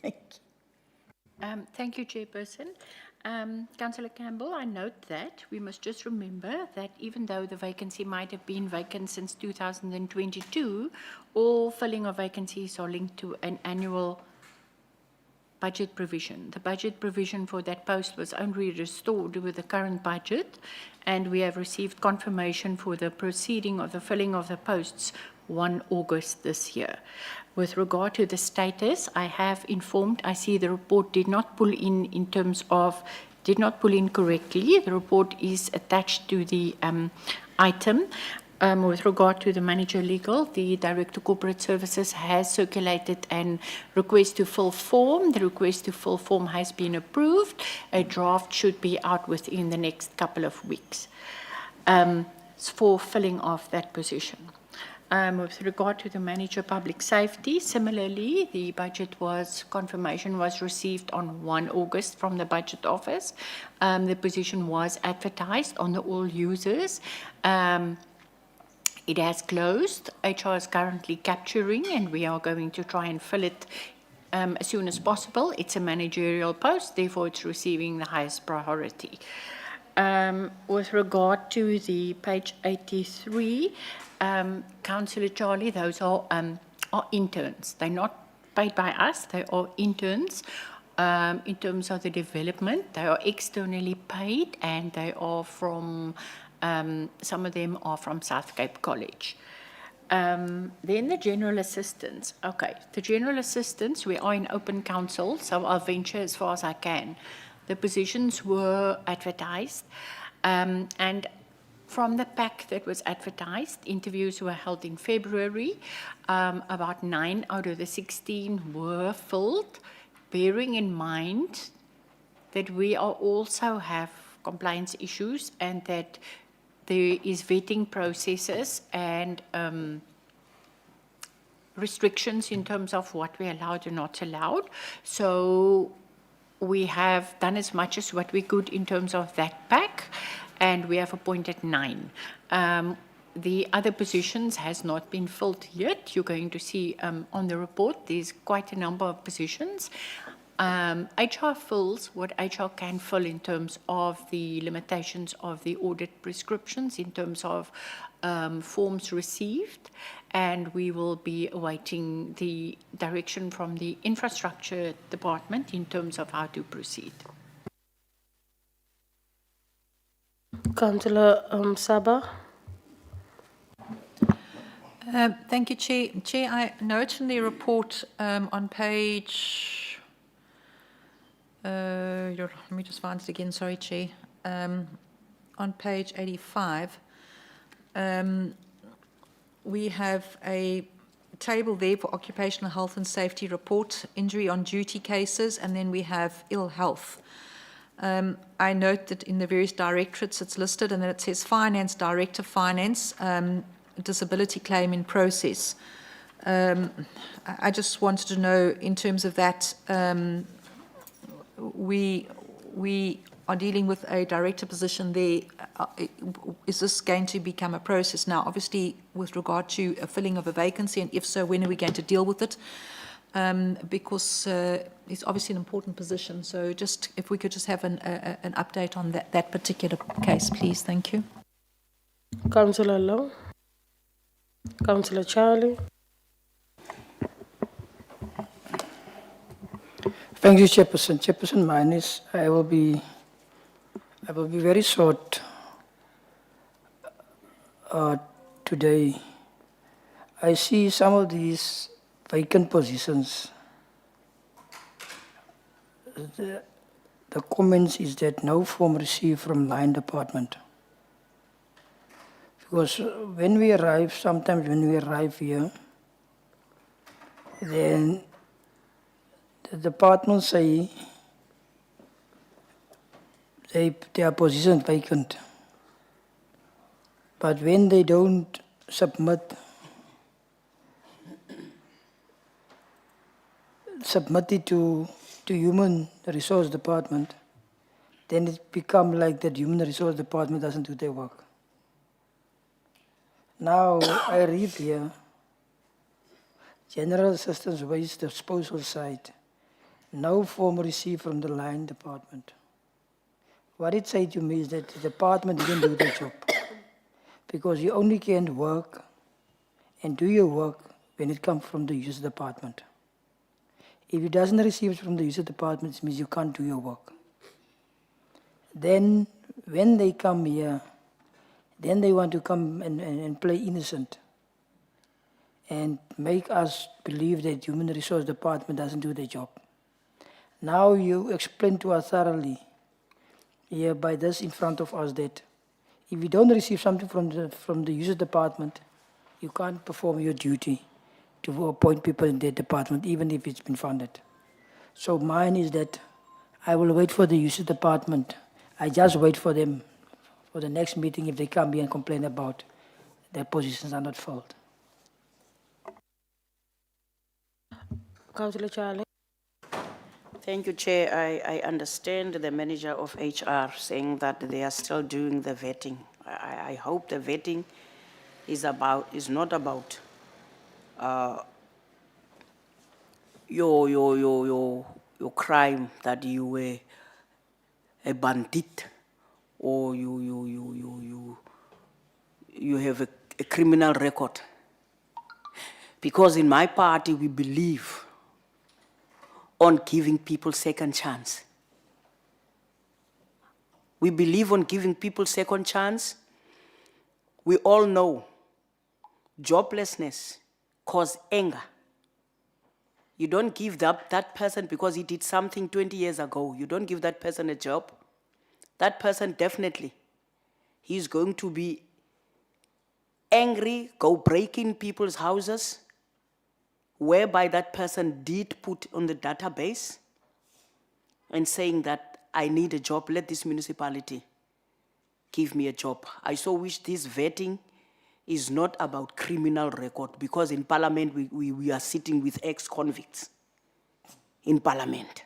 Thank you. Thank you, Chairperson. Councillor Campbell, I note that we must just remember that even though the vacancy might have been vacant since 2022, all filling of vacancies are linked to an annual budget provision. The budget provision for that post was only restored with the current budget, and we have received confirmation for the proceeding of the filling of the posts 1 August this year. With regard to the status, I have informed, I see the report did not pull in terms of, did not pull in correctly. The report is attached to the item. With regard to the manager legal, the Director Corporate Services has circulated an request to fill form. The request to fill form has been approved. A draft should be out within the next couple of weeks for filling of that position. With regard to the manager public safety, similarly, the confirmation was received on 1 August from the budget office. The position was advertised on the all users. It has closed. HR is currently capturing, and we are going to try and fill it as soon as possible. It's a managerial post, therefore it's receiving the highest priority. With regard to the page 83, Councillor Charlie, those are interns. They're not paid by us, they are interns. In terms of the development, they are externally paid, and they are from, some of them are from South Cape College. Then the general assistants. Okay, the general assistants, we are in open council, so I'll venture as far as I can. The positions were advertised, and from the pack that was advertised, interviews were held in February. About 9 out of the 16 were filled, bearing in mind that we are also have compliance issues, and that there is vetting processes and restrictions in terms of what we allowed and not allowed. So we have done as much as what we could in terms of that pack. and we have appointed 9. The other positions has not been filled yet. You're going to see on the report, there's quite a number of positions. HR fills what HR can fill in terms of the limitations of the audit prescriptions, in terms of forms received, and we will be awaiting the direction from the infrastructure department in terms of how to proceed. Councillor Saba. Thank you, Chair. Chair, I note in the report on page, let me just find it again, sorry, Chair. On page 85, we have a table there for occupational health and safety report, injury on duty cases, and then we have ill health. I note that in the various directorates it's listed, and then it says Finance Director, Finance, disability claim in process. I just wanted to know, in terms of that, we are dealing with a director position there. Is this going to become a process now? Obviously, with regard to a filling of a vacancy, and if so, when are we going to deal with it? Because it's obviously an important position. So just if we could just have an update on that particular case, please. Thank you. Councillor Low. Councillor Charlie. Thank you, Chairperson. Chairperson, mine is, I will be very short today. I see some of these vacant positions. The comments is that no form received from line department. Because when we arrive, sometimes when we arrive here, then the department say their position vacant. But when they don't submit it to human resource department, then it become like that human resource department doesn't do their work. Now I read here, General Assistance Waste Disposal Site, no form received from the line department. What it said to me is that the department didn't do their job, because you only can work and do your work when it comes from the user department. If it doesn't receive it from the user department, it means you can't do your work. Then when they come here, then they want to come and play innocent and make us believe that human resource department doesn't do their job. Now you explain to us thoroughly here by this in front of us that if you don't receive something from the user department, you can't perform your duty to appoint people in that department, even if it's been funded. So mine is that I will wait for the user department. I just wait for them for the next meeting if they come here and complain about their positions are not filled. Councillor Charlie. Thank you, Chair. I understand the manager of HR saying that they are still doing the vetting. I hope the vetting is not about your crime, that you were a bandit or you have a criminal record. Because in my party we believe on giving people second chance. We believe on giving people second chance. We all know joblessness causes anger. You don't give that person because he did something 20 years ago. You don't give that person a job. That person definitely, he's going to be angry, go break in people's houses, whereby that person did put on the database and saying that I need a job, let this municipality give me a job. I so wish this vetting is not about criminal record, because in Parliament we are sitting with ex-convicts in Parliament.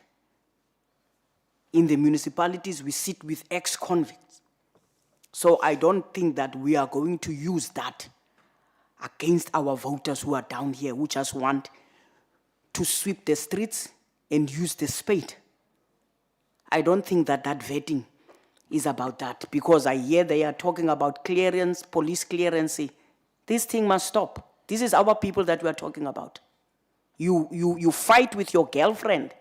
In the municipalities we sit with ex-convicts. So I don't think that we are going to use that against our voters who are down here, who just want to sweep the streets and use the spade. I don't think that that vetting is about that, because I hear they are talking about clearance, police clearance. This thing must stop. This is our people that we are talking about. You fight with your girlfriend.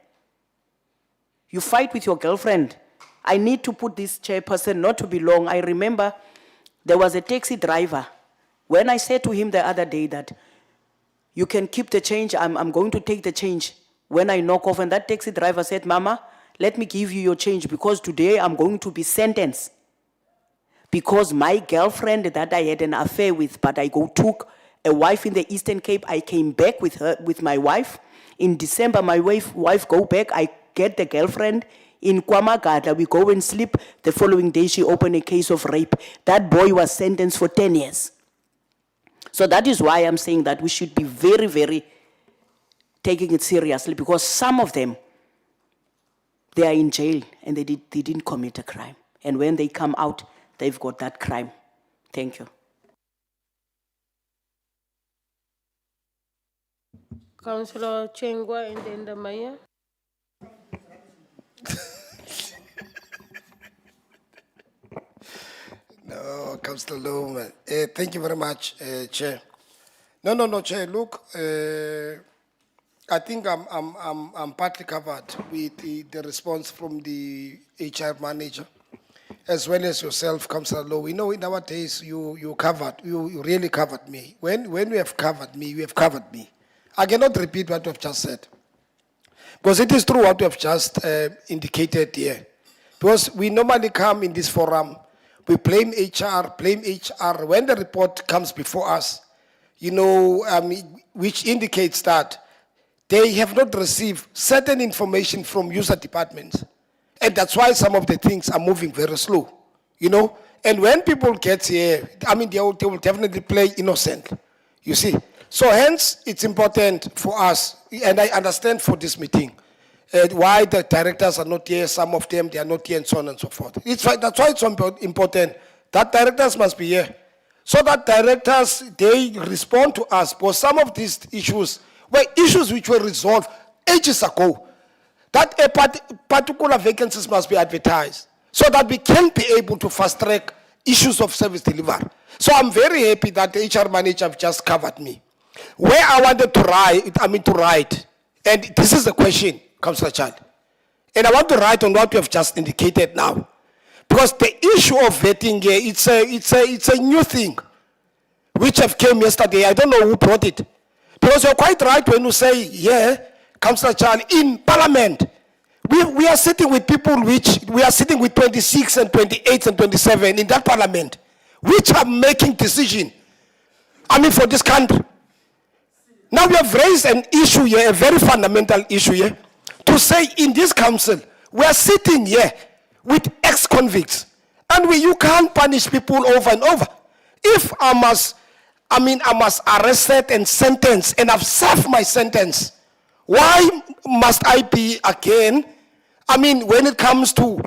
You fight with your girlfriend. I need to put this chairperson not to be long. I remember there was a taxi driver. When I said to him the other day that you can keep the change, I'm going to take the change. When I knock off, and that taxi driver said, Mama, let me give you your change, because today I'm going to be sentenced. Because my girlfriend that I had an affair with, but I took a wife in the Eastern Cape, I came back with her, with my wife. In December, my wife go back, I get the girlfriend in Kwamagata, we go and sleep. The following day, she opened a case of rape. That boy was sentenced for 10 years. So that is why I'm saying that we should be very, very taking it seriously, because some of them, they are in jail and they didn't commit a crime. And when they come out, they've got that crime. Thank you. Councillor Chengwa and then the mayor. No, Councillor Low, man. Thank you very much, Chair. No, Chair. Look, I think I'm partly covered with the response from the HR manager, as well as yourself, Councillor Low. We know in our days you really covered me. When you have covered me, you have covered me. I cannot repeat what you have just said, because it is true what you have just indicated here. Because we normally come in this forum, we blame HR. When the report comes before us, which indicates that they have not received certain information from user departments. And that's why some of the things are moving very slow, And when people get here, they will definitely play innocent, you see. So hence, it's important for us, and I understand for this meeting, why the directors are not here, some of them, they are not here, and so on and so forth. That's why it's important that directors must be here. So that directors, they respond to us. But some of these issues were issues which were resolved ages ago. That a particular vacancies must be advertised so that we can be able to fast track issues of service delivery. So I'm very happy that the HR manager have just covered me. Where I wanted to write, and this is the question, Councillor Child, and I want to write on what you have just indicated now, because the issue of vetting here, it's a new thing, which have came yesterday. I don't know who brought it, because you're quite right when you say, Councillor Child, in Parliament, we are sitting with people we are sitting with 26 and 28 and 27 in that Parliament, which are making decision, for this country. Now we have raised an issue here, a very fundamental issue here, to say in this council, we are sitting here with ex-convicts, and you can't punish people over and over. If I must arrested and sentenced, and I've served my sentence, why must I be again, when it comes to,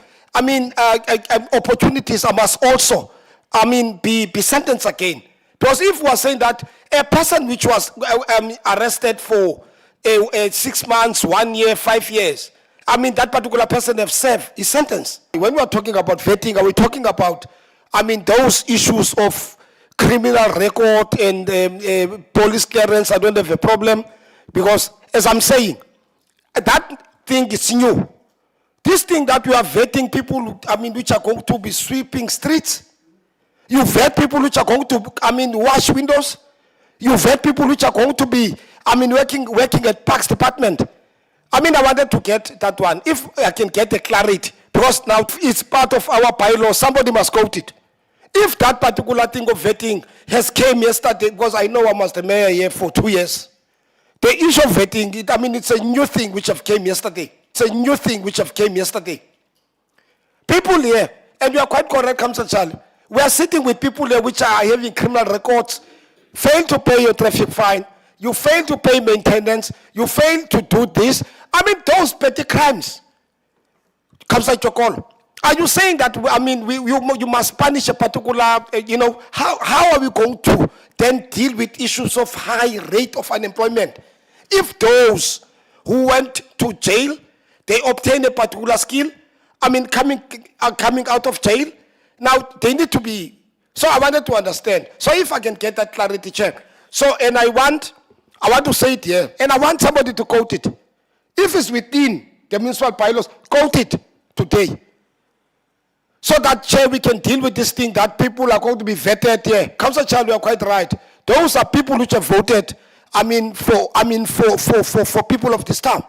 opportunities, I must also, be sentenced again. Because if we are saying that a person which was arrested for 6 months, 1 year, 5 years, that particular person have served his sentence. When we are talking about vetting, are we talking about, those issues of criminal record and police clearance? I don't have a problem, because as I'm saying, that thing is new. This thing that we are vetting people, which are going to be sweeping streets. You vet people which are going to, wash windows. You vet people which are going to be, working at Parks Department. I wanted to get that one. If I can get the clarity, because now it's part of our bylaw, somebody must quote it. If that particular thing of vetting has came yesterday, because I know I was the mayor here for 2 years. The issue of vetting, it's a new thing which have came yesterday. It's a new thing which have came yesterday. People here, and you are quite correct, Councillor Charlie, we are sitting with people here which are having criminal records, fail to pay your traffic fine, you fail to pay maintenance, you fail to do this. Those petty crimes. Councillor Chokolo, Are you saying that, I mean, you must punish a particular, how are we going to then deal with issues of high rate of unemployment? If those who went to jail, they obtain a particular skill, I mean, coming out of jail, now they need to be, so I wanted to understand. So if I can get that clarity check. So, and I want to say it here, and I want somebody to quote it. If it's within the municipal bylaws, quote it today. So that, Chair, we can deal with this thing that people are going to be vetted here. Councillor Child, you are quite right. Those are people which have voted, for people of this town.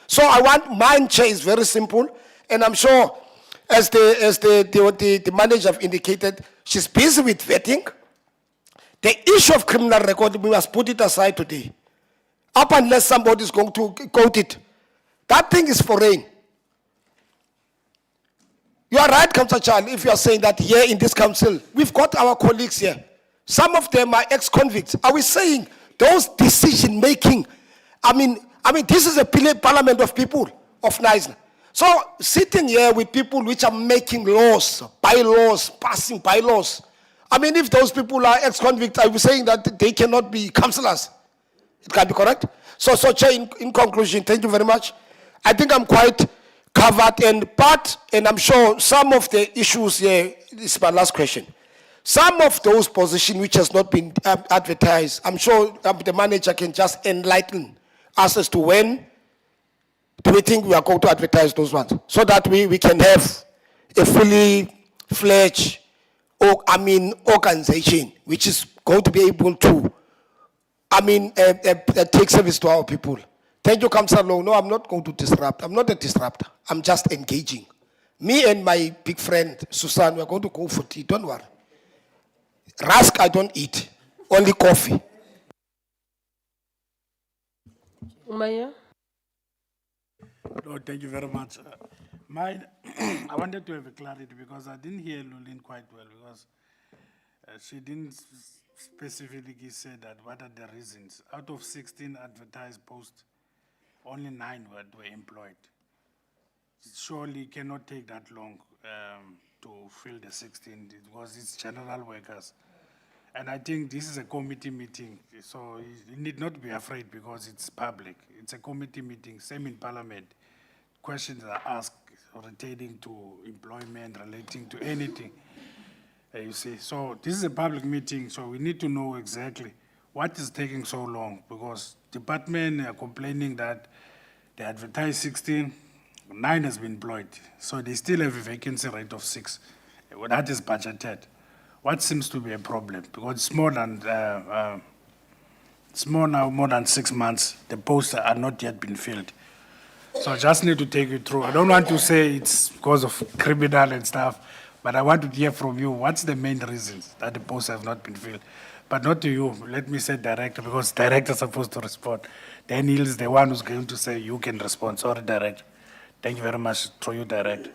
So I want, mine, Chair, is very simple, and I'm sure, as the manager have indicated, she's busy with vetting. The issue of criminal record, we must put it aside today. Up unless somebody is going to quote it. That thing is foreign. You are right, Councillor Charles, if you are saying that here in this council, we've got our colleagues here. Some of them are ex-convicts. Are we saying those decision-making, this is a parliament of people, of Nice. So sitting here with people which are making laws, bylaws, passing bylaws, if those people are ex-convicts, are we saying that they cannot be councillors? It can be correct? So Chair, in conclusion, thank you very much. I think I'm quite covered, and I'm sure some of the issues here, this is my last question. Some of those positions which has not been advertised, I'm sure the manager can just enlighten us as to when do we think we are going to advertise those ones, so that we can have a fully fledged organization which is going to be able to take service to our people. Thank you, Councillor Low. No, I'm not going to disrupt. I'm not a disruptor. I'm just engaging. Me and my big friend, Susan, we're going to go for tea. Don't worry. Rusk, I don't eat. Only coffee. Maya? No, thank you very much. I wanted to have a clarity because I didn't hear Lulin quite well because she didn't specifically say that what are the reasons. Out of 16 advertised posts, only 9 were employed. Surely it cannot take that long to fill the 16 because it's general workers. And I think this is a committee meeting, so you need not be afraid because it's public. It's a committee meeting, same in Parliament. Questions are asked relating to employment, relating to anything, you see. So this is a public meeting, so we need to know exactly what is taking so long because department are complaining that they advertised 16, 9 has been employed. So they still have a vacancy rate of 6. Well, that is budgeted. What seems to be a problem? Because it's more than, more than 6 months. The posts are not yet been filled. So I just need to take you through. I don't want to say it's because of criminal and stuff, but I want to hear from you, what's the main reasons that the posts have not been filled? But not to you, let me say director, because director is supposed to respond. Daniel is the one who's going to say you can respond. Sorry, director. Thank you very much. Through you, director.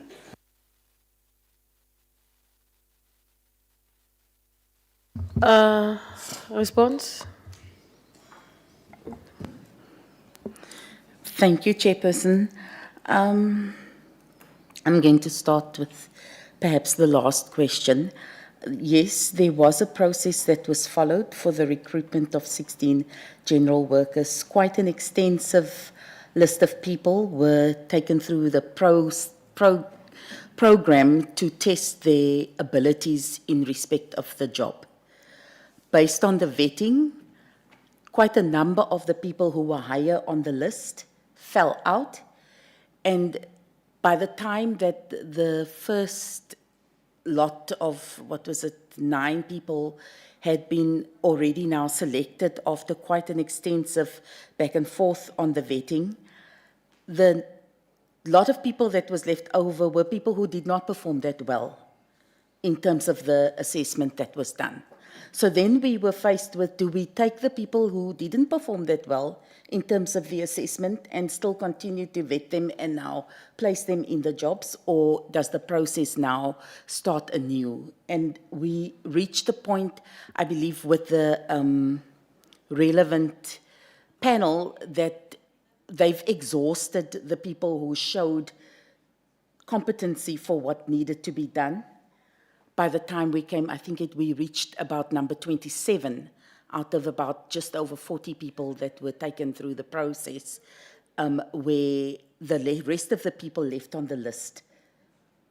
Response? Thank you, Chairperson. I'm going to start with perhaps the last question. Yes, there was a process that was followed for the recruitment of 16 general workers. Quite an extensive list of people were taken through the program to test their abilities in respect of the job. Based on the vetting, quite a number of the people who were higher on the list fell out, and by the time that the first lot of, 9 people had been already now selected after quite an extensive back and forth on the vetting, the lot of people that was left over were people who did not perform that well in terms of the assessment that was done. So then we were faced with, do we take the people who didn't perform that well in terms of the assessment and still continue to vet them and now place them in the jobs, or does the process now start anew? And we reached a point, I believe, with the relevant panel that they've exhausted the people who showed competency for what needed to be done. By the time we came, I think we reached about number 27 out of about just over 40 people that were taken through the process, where the rest of the people left on the list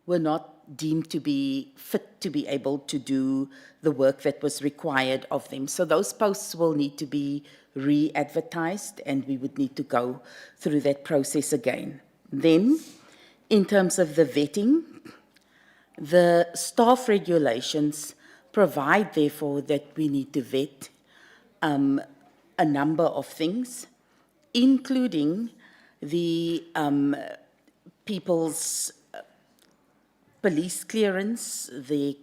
were not deemed to be fit to be able to do the work that was required of them. So those posts will need to be re-advertised, and we would need to go through that process again. Then, in terms of the vetting, the staff regulations provide, therefore, that we need to vet a number of things, including the people's police clearance, the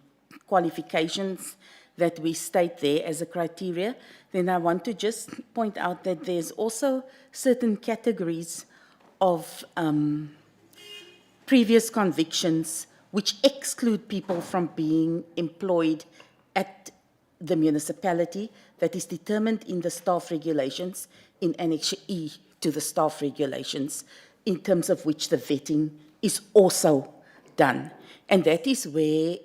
qualifications that we state there as a criteria. Then I want to just point out that there's also certain categories of previous convictions which exclude people from being employed at the municipality, that is determined in the staff regulations in Annex E to the staff regulations, in terms of which the vetting is also done. And that is where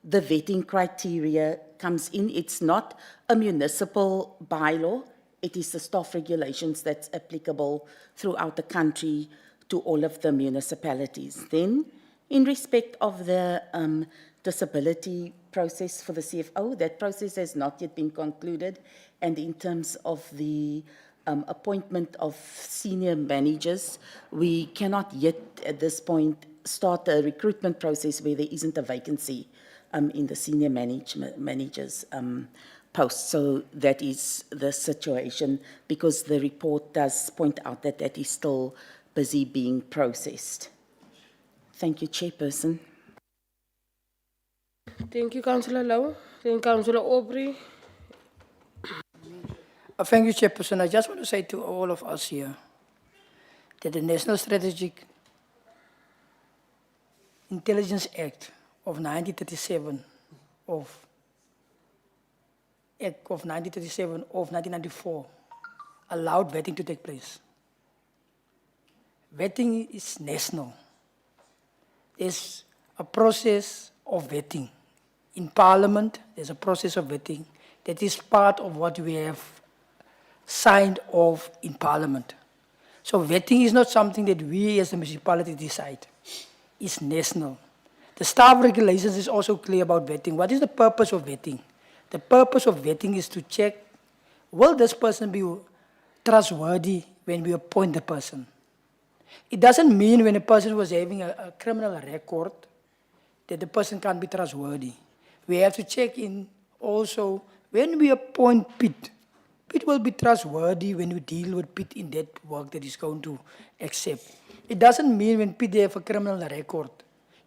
the vetting criteria comes in. It's not a municipal bylaw. It is the staff regulations that's applicable throughout the country to all of the municipalities. Then, in respect of the disability process for the CFO, that process has not yet been concluded. And in terms of the appointment of senior managers, we cannot yet at this point start a recruitment process where there isn't a vacancy in the senior managers post. So that is the situation, because the report does point out that that is still busy being processed. Thank you, Chairperson. Thank you, Councillor Lau. Then Councillor Aubrey. Thank you, Chairperson. I just want to say to all of us here that the National Strategic Intelligence Act of 1937 of 1994 allowed vetting to take place. Vetting is national. There's a process of vetting. In Parliament, there's a process of vetting that is part of what we have signed off in Parliament. So vetting is not something that we as a municipality decide. It's national. The staff regulations is also clear about vetting. What is the purpose of vetting? The purpose of vetting is to check, will this person be trustworthy when we appoint the person? It doesn't mean when a person was having a criminal record that the person can't be trustworthy. We have to check in also when we appoint Pete. Pete will be trustworthy when we deal with Pete in that work that he's going to accept. It doesn't mean when Pete has a criminal record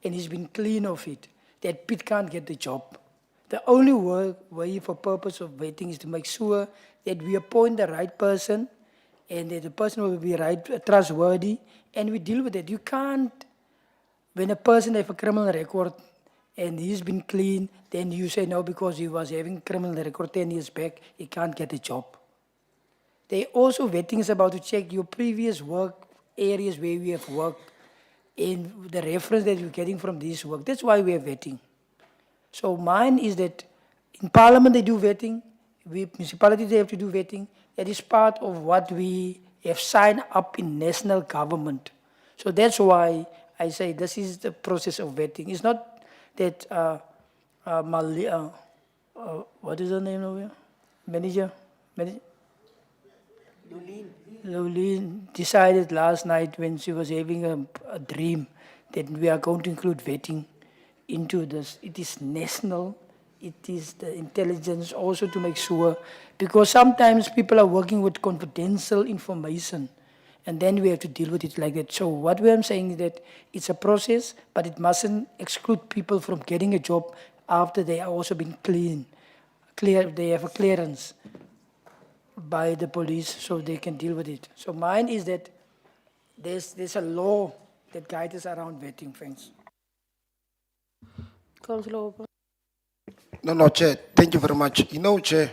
and he's been clean of it, that Pete can't get the job. The only way for purpose of vetting is to make sure that we appoint the right person and that the person will be trustworthy, and we deal with it. You can't, when a person has a criminal record and he's been clean, then you say no, because he was having criminal record 10 years back, he can't get a job. They also, vetting is about to check your previous work areas where we have worked and the reference that you're getting from this work. That's why we are vetting. So mine is that in Parliament they do vetting, municipalities they have to do vetting. That is part of what we have signed up in national government. So that's why I say this is the process of vetting. It's not that what is her name over here? Manager? Lolene decided last night when she was having a dream that we are going to include vetting into this. It is national. It is the intelligence also to make sure, because sometimes people are working with confidential information and then we have to deal with it like that. So what I'm saying is that it's a process, but it mustn't exclude people from getting a job after they are also been clear, they have a clearance by the police so they can deal with it. So mine is that there's a law that guides us around vetting, friends. Councillor Aubrey. No, Chair, thank you very much. You know, Chair,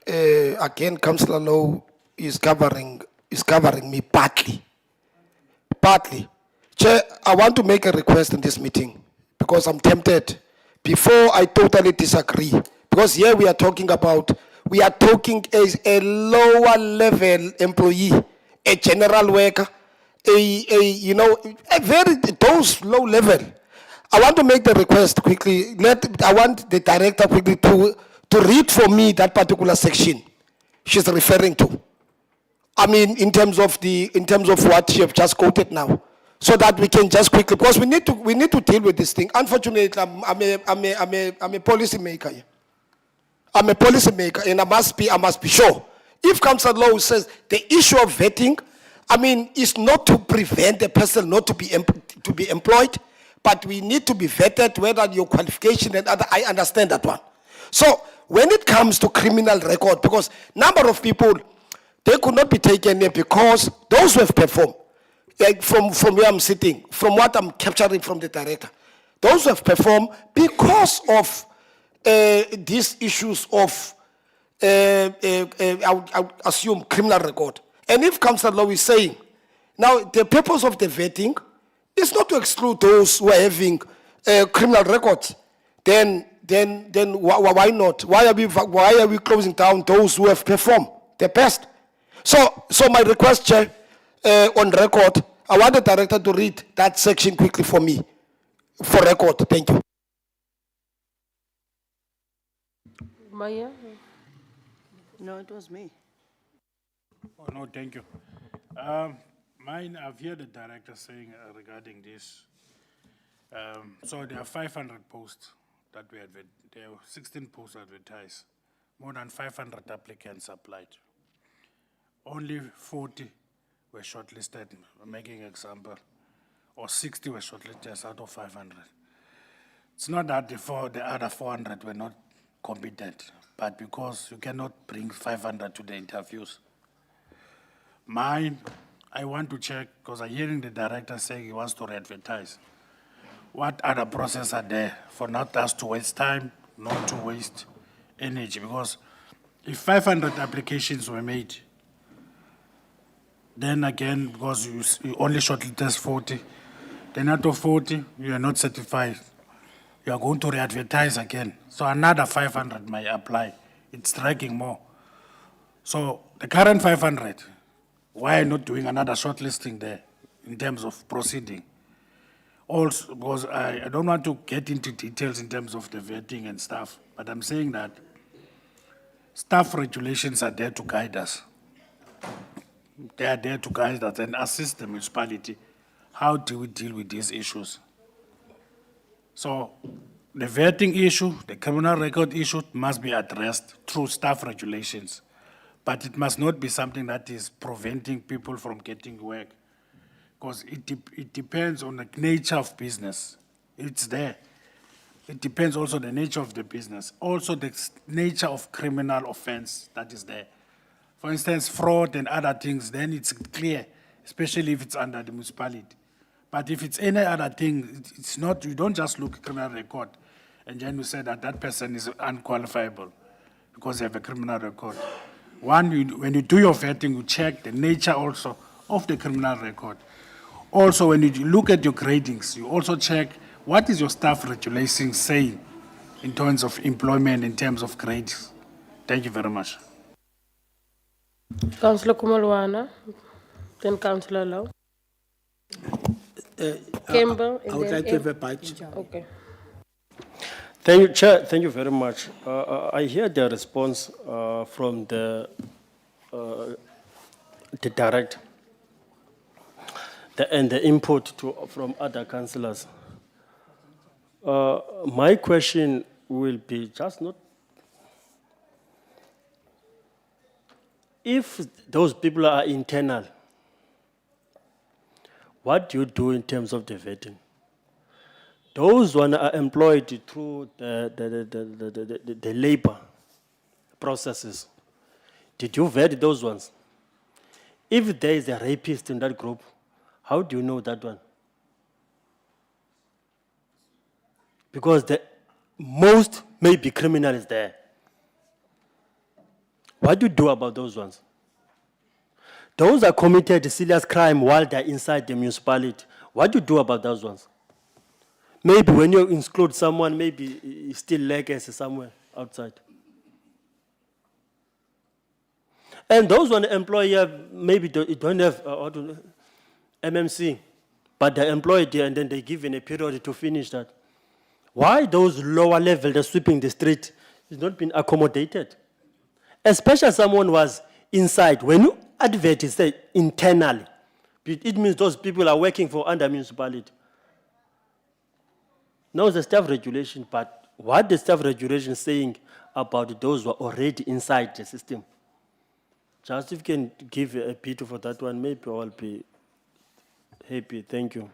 again, Councillor Low is covering me partly. Chair, I want to make a request in this meeting because I'm tempted. Before I totally disagree, because here we are talking as a lower level employee, a general worker, those low level. I want to make the request quickly. I want the director quickly to read for me that particular section she's referring to. I mean, in terms of what you have just quoted now, so that we can just quickly, because we need to deal with this thing. Unfortunately, I'm a policy maker. Here. I'm a policy maker, and I must be sure. If Council Law says the issue of vetting, I mean, is not to prevent a person not to be employed, but we need to be vetted whether your qualification and other. I understand that one. So when it comes to criminal record, because number of people, they could not be taken in because those who have performed, like from where I'm sitting, from what I'm capturing from the director, those who have performed because of these issues of, I would assume, criminal record. And if Council Law is saying, now the purpose of the vetting is not to exclude those who are having criminal records, then why not? Why are we closing down those who have performed the best? So my request, Chair, on record, I want the director to read that section quickly for me, for record. Thank you. Maya? No, it was me. Oh, no, thank you. Mine, I've heard the director saying regarding this. So there are 500 posts that we advertised. There are 16 posts advertised. More than 500 applicants applied. Only 40 were shortlisted, making an example, or 60 were shortlisted out of 500. It's not that the other 400 were not competent, but because you cannot bring 500 to the interviews. Mine, I want to check, because I'm hearing the director saying he wants to re-advertise. What other processes are there for not us to waste time, not to waste energy? Because if 500 applications were made, then again, because you only shortlist 40, then out of 40, you are not certified. You are going to re-advertise again. So another 500 may apply. It's dragging more. So the current 500, why not doing another shortlisting there in terms of proceeding? Also, because I don't want to get into details in terms of the vetting and stuff, but I'm saying that staff regulations are there to guide us. They are there to guide us and assist the municipality. How do we deal with these issues? So the vetting issue, the criminal record issue must be addressed through staff regulations, but it must not be something that is preventing people from getting work, because it depends on the nature of business. It's there. It depends also on the nature of the business, also the nature of criminal offense that is there. For instance, fraud and other things, then it's clear, especially if it's under the municipality. But if it's any other thing, it's not, you don't just look at criminal record and then you say that that person is unqualifiable because they have a criminal record. One, when you do your vetting, you check the nature also of the criminal record. Also, when you look at your gradings, you also check what is your staff regulations saying in terms of employment, in terms of grades. Thank you very much. Councillor Kumalwana, then Councillor Lau. Campbell, and I would then like to have a bite. Okay. Thank you, Chair. Thank you very much. I hear the response from the director and the input from other councillors. My question will be just not, if those people are internal, what do you do in terms of the vetting? Those ones are employed through the labor processes. Did you vet those ones? If there is a rapist in that group, how do you know that one? Because the most maybe criminal is there. What do you do about those ones? Those are committed serious crime while they're inside the municipality. What do you do about those ones? Maybe when you exclude someone, maybe he still legacy somewhere outside. And those one employer maybe don't have MMC, but they're employed there and then they're given a period to finish that. Why those lower level, they're sweeping the street, is not been accommodated? Especially someone was inside. When you advert, it say internally. It means those people are working for under municipality. Now it's a staff regulation, but what the staff regulation is saying about those who are already inside the system? Just if you can give a bit for that one, maybe I'll be happy. Thank you.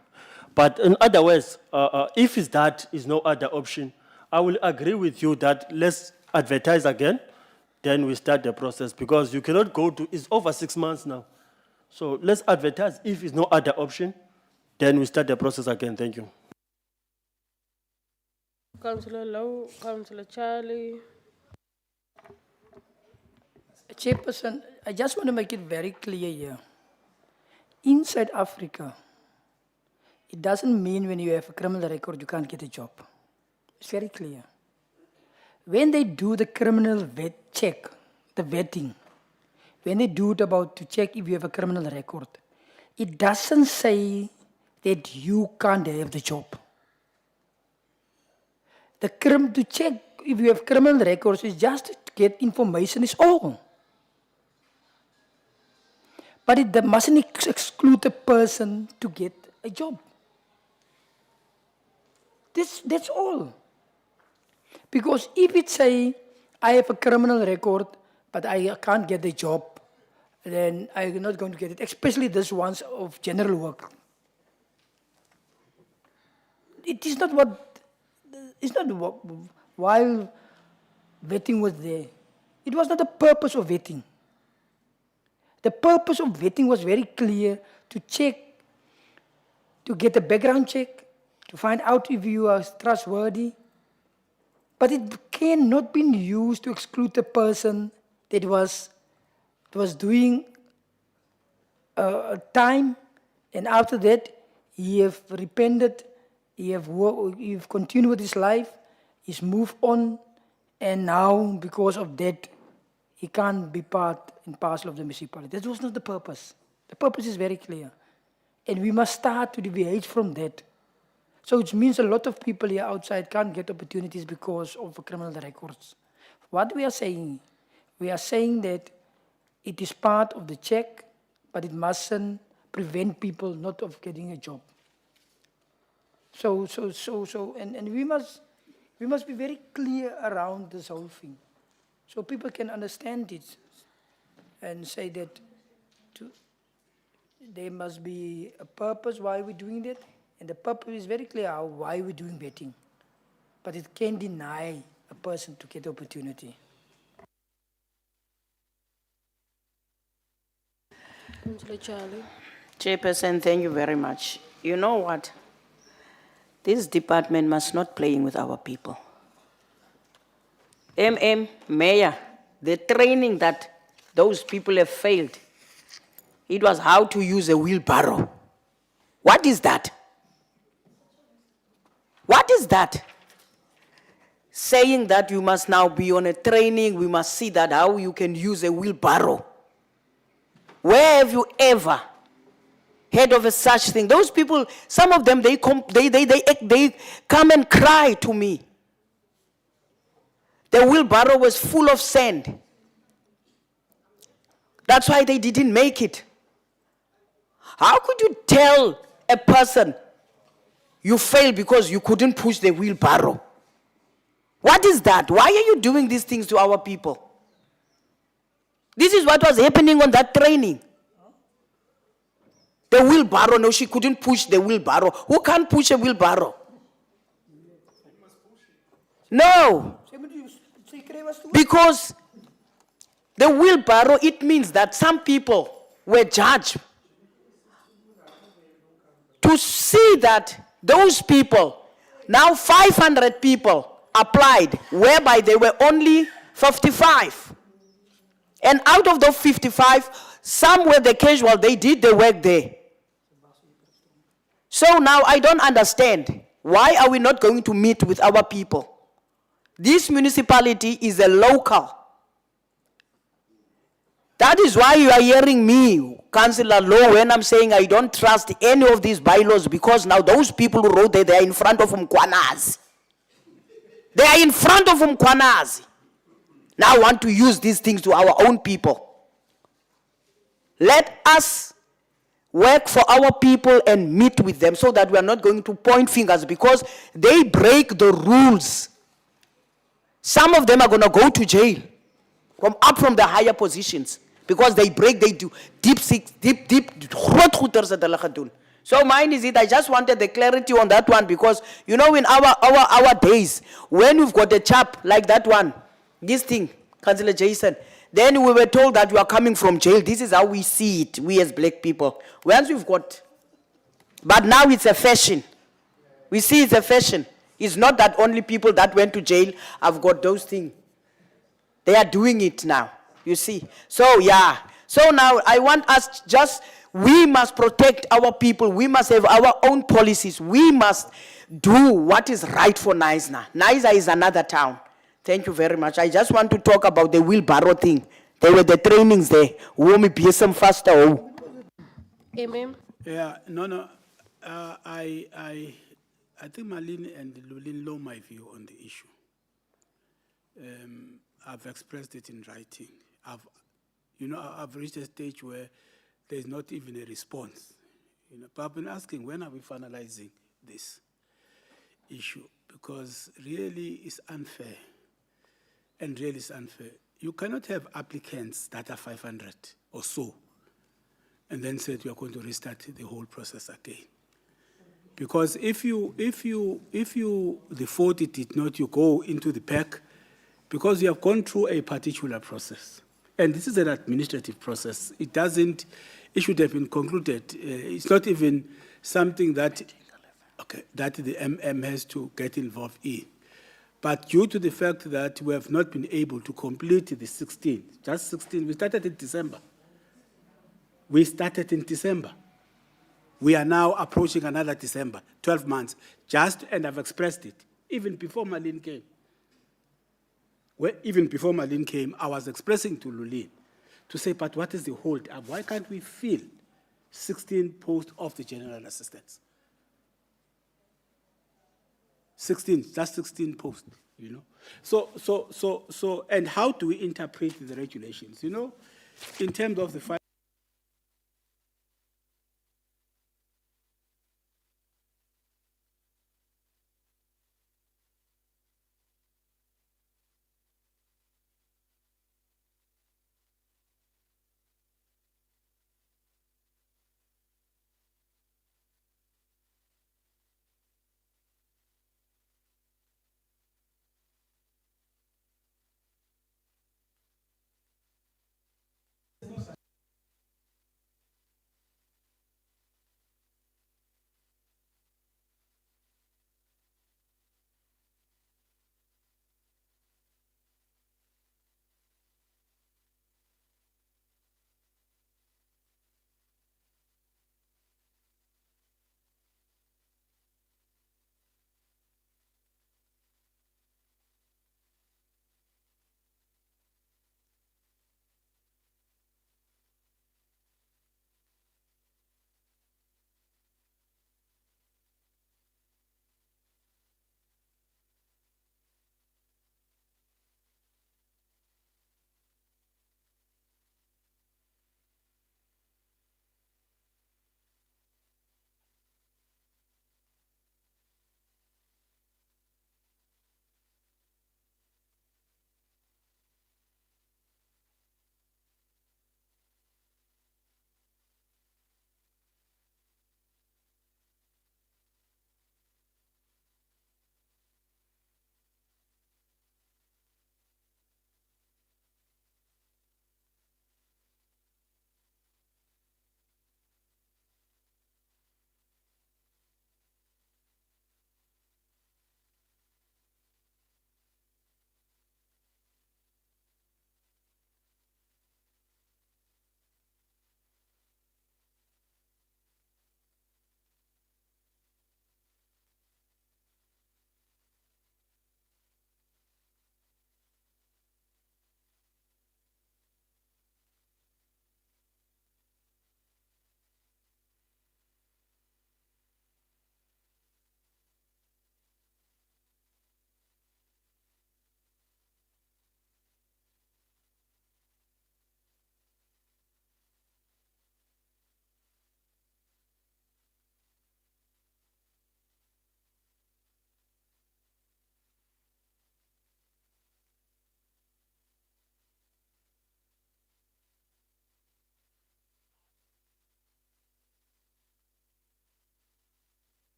But in other words, if it's that is no other option, I will agree with you that let's advertise again, then we start the process, because you cannot go to, it's over 6 months now. So let's advertise. If it's no other option, then we start the process again. Thank you. Councillor Low, Councillor Charlie. Chairperson, I just want to make it very clear here. In South Africa, it doesn't mean when you have a criminal record, you can't get a job. It's very clear. When they do the criminal vet check, the vetting, when they do it about to check if you have a criminal record, it doesn't say that you can't have the job. To check if you have criminal records is just to get information, is all. But it mustn't exclude a person to get a job. That's all. Because if it say, I have a criminal record, but I can't get the job, then I'm not going to get it, especially this ones of general work. It is not what, it's not what, while vetting was there. It was not the purpose of vetting. The purpose of vetting was very clear, to check, to get a background check, to find out if you are trustworthy. But it cannot be used to exclude a person that was doing time, and after that, he have repented, he have continued with his life, he's moved on, and now, because of that, he can't be part and parcel of the municipality. That was not the purpose. The purpose is very clear. And we must start to deviate from that. So it means a lot of people here outside can't get opportunities because of criminal records. What we are saying that it is part of the check, but it mustn't prevent people not of getting a job. And we must be very clear around this whole thing, so people can understand it and say that there must be a purpose why we're doing that, and the purpose is very clear why we're doing vetting. But it can't deny a person to get the opportunity. Councillor Charlie. Chairperson, thank you very much. You know what? This department must not play with our people. Mayor, the training that those people have failed, it was how to use a wheelbarrow. What is that? What is that? Saying that you must now be on a training, we must see that how you can use a wheelbarrow. Where have you ever heard of a such thing? Those people, some of them, they come and cry to me. The wheelbarrow was full of sand. That's why they didn't make it. How could you tell a person you failed because you couldn't push the wheelbarrow? What is that? Why are you doing these things to our people? This is what was happening on that training. The wheelbarrow, no, she couldn't push the wheelbarrow. Who can't push a wheelbarrow? No. Because the wheelbarrow, it means that some people were judged to see that those people, now 500 people applied, whereby they were only 55. And out of those 55, some were the casual, they did the work there. So now I don't understand. Why are we not going to meet with our people? This municipality is a local. That is why you are hearing me, Councillor Low, when I'm saying I don't trust any of these bylaws, because now those people who wrote it, they are in front of Mkwanas. They are in front of Mkwanas. Now want to use these things to our own people. Let us work for our people and meet with them so that we are not going to point fingers because they break the rules. Some of them are going to go to jail from the higher positions because they do deep groot goeders dat hulle gedoen. So mine is it, I just wanted the clarity on that one because, you know, in our days, when we've got a chap like that one, this thing, Councillor Jason, then we were told that you are coming from jail. This is how we see it, we as black people. Once we've got, but now it's a fashion. We see it's a fashion. It's not that only people that went to jail have got those things. They are doing it now, you see. So yeah, so now I want us we must protect our people. We must have our own policies. We must do what is right for Naisna. Naisa is another town. Thank you very much. I just want to talk about the wheelbarrow thing. There were the trainings there. Womi BSM faster. Amen. Yeah, no. I think Marlene and Lulin know my view on the issue. I've expressed it in writing. I've reached a stage where there's not even a response. But I've been asking, when are we finalizing this issue? Because really it's unfair. And really it's unfair. You cannot have applicants that are 500 or so, and then say you are going to restart the whole process again. Because if the 40 did not, you go into the pack, because you have gone through a particular process. And this is an administrative process. It should have been concluded. It's not even something that the MM has to get involved in. But due to the fact that we have not been able to complete the 16, just 16, we started in December. We are now approaching another December, 12 months, and I've expressed it, even before Marlene came. Even before Marlene came, I was expressing to Lulin to say, but what is the hold up? Why can't we fill 16 posts of the general assistants? 16 posts, So, and how do we interpret the regulations? In terms of the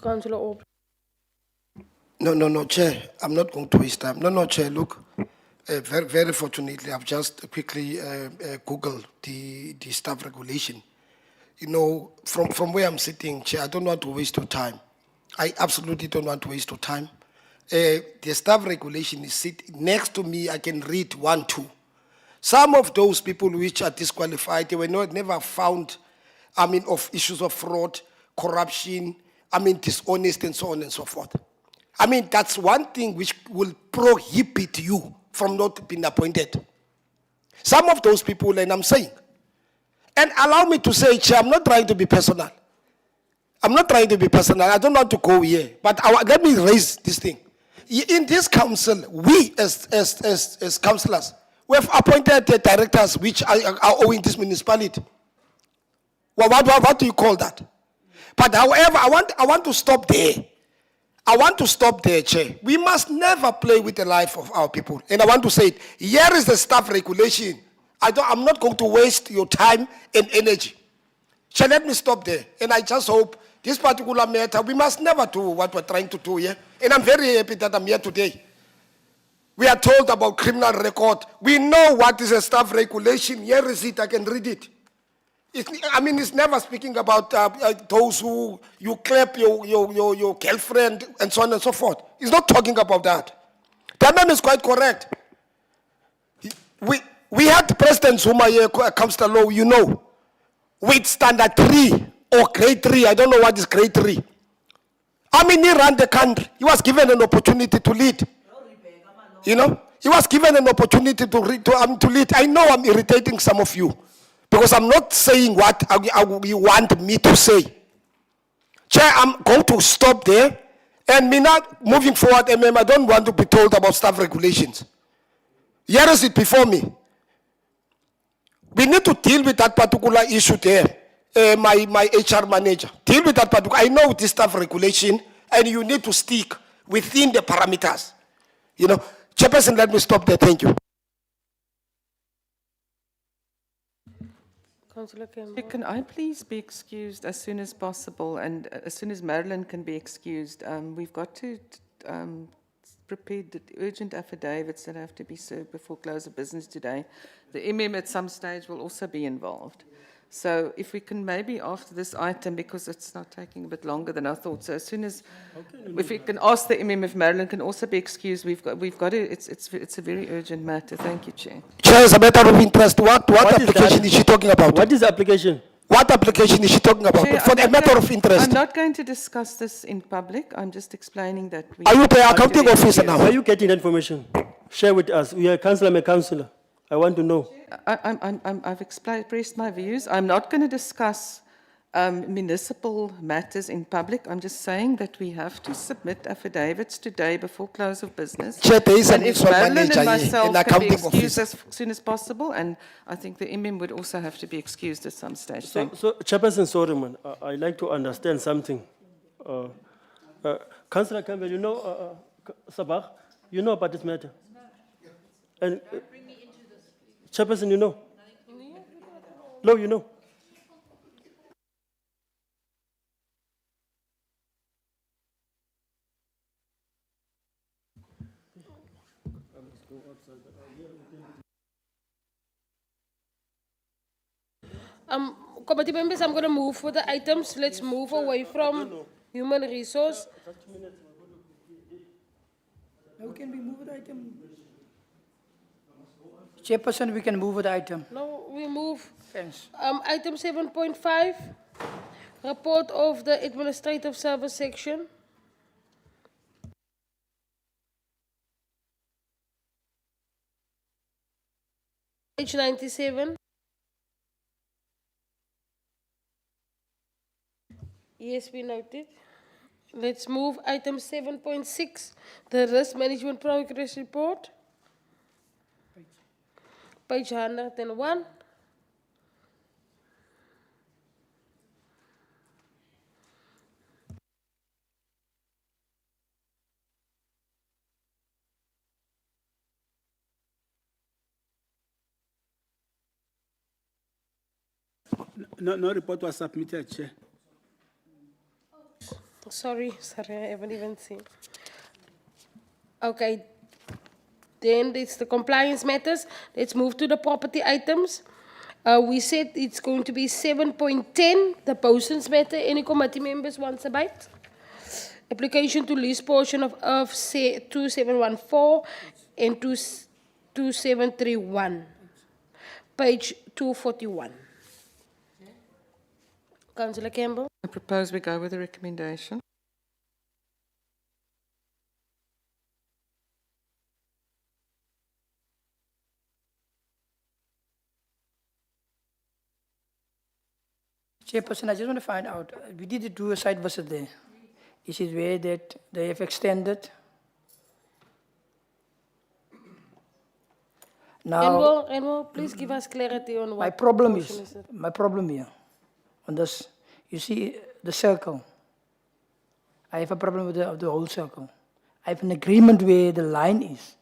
Councillor Aubrey. No, Chair, I'm not going to waste time. No, Chair, look, very fortunately, I've just quickly Googled the staff regulation. You know, from where I'm sitting, Chair, I don't want to waste your time. I absolutely don't want to waste your time. The staff regulation is sitting next to me. I can read 1, 2. Some of those people which are disqualified, they were never found, of issues of fraud, corruption, dishonest and so on and so forth. That's one thing which will prohibit you from not being appointed. Some of those people, and I'm saying, and allow me to say, Chair, I'm not trying to be personal. I'm not trying to be personal. I don't want to go here, but let me raise this thing. In this council, we as councillors, we have appointed the directors which are owing this municipality. Well, what do you call that? But however, I want to stop there. I want to stop there, Chair. We must never play with the life of our people. And I want to say it. Here is the staff regulation. I'm not going to waste your time and energy. Chair, let me stop there. And I just hope this particular matter, we must never do what we're trying to do here. And I'm very happy that I'm here today. We are told about criminal record. We know what is a staff regulation. Here is it. I can read it. It's never speaking about those who you clap your girlfriend and so on and so forth. It's not talking about that. The amendment is quite correct. We had President Zuma here, Councillor Law, you know, with standard 3 or grade 3. I don't know what is grade 3. He ran the country. He was given an opportunity to lead. You know, he was given an opportunity to lead. I know I'm irritating some of you, because I'm not saying what you want me to say. Chair, I'm going to stop there. And me not moving forward, I don't want to be told about staff regulations. Here is it before me. We need to deal with that particular issue there. My HR manager, deal with that particular. I know this staff regulation, and you need to stick within the parameters. You know, Chairperson, let me stop there. Thank you. Councillor Campbell. Can I please be excused as soon as possible, and as soon as Marilyn can be excused? We've got to prepare the urgent affidavits that have to be served before close of business today. The at some stage will also be involved. So if we can maybe after this item, because it's not taking a bit longer than I thought. So as soon as, if we can ask the if Marilyn can also be excused, we've got to, it's a very urgent matter. Thank you, Chair. Chair, it's a matter of interest. What application is she talking about? What is the application? What application is she talking about? Chair, For a matter of interest. I'm not going to discuss this in public. I'm just explaining that we... Are you the accounting officer now? Where are you getting that information? Share with us. We are councillor, I'm a councillor. I want to know. I've expressed my views. I'm not going to discuss municipal matters in public. I'm just saying that we have to submit affidavits today before close of business. Chair, there is an and if municipal Marilyn manager and here, myself an can be accounting excused officer. as soon as possible, and I think the would also have to be excused at some stage. Thank you. So Chairperson Solomon, I'd like to understand something. Councillor Campbell, you know, Sabah, you know about this matter? And Chairperson, you know? No, you know? Committee members, I'm going to move for the items. Let's move away from human resource. Now can we move the item? Chairperson, we can move the item. No, we move. Thanks. Item 7.5, report of the administrative service section. Page 97. Yes, we noted. Let's move item 7.6, the risk management progress report. Page 101. No report was submitted, Chair. Sorry, I haven't even seen. Okay, then it's the compliance matters. Let's move to the property items. We said it's going to be 7.10, the Bosons matter. Any committee members want a bite? Application to lease portion of Earth 2714 and 2731. Page 241. Councillor Campbell. I propose we go with the recommendation. Chairperson, I just want to find out, we did do a site visit there. Is it where that they have extended? Now, Enwo, please give us clarity on what my problem portion is, it. my problem here, on this, you see the circle. I have a problem with the whole circle. I have an agreement where the line is,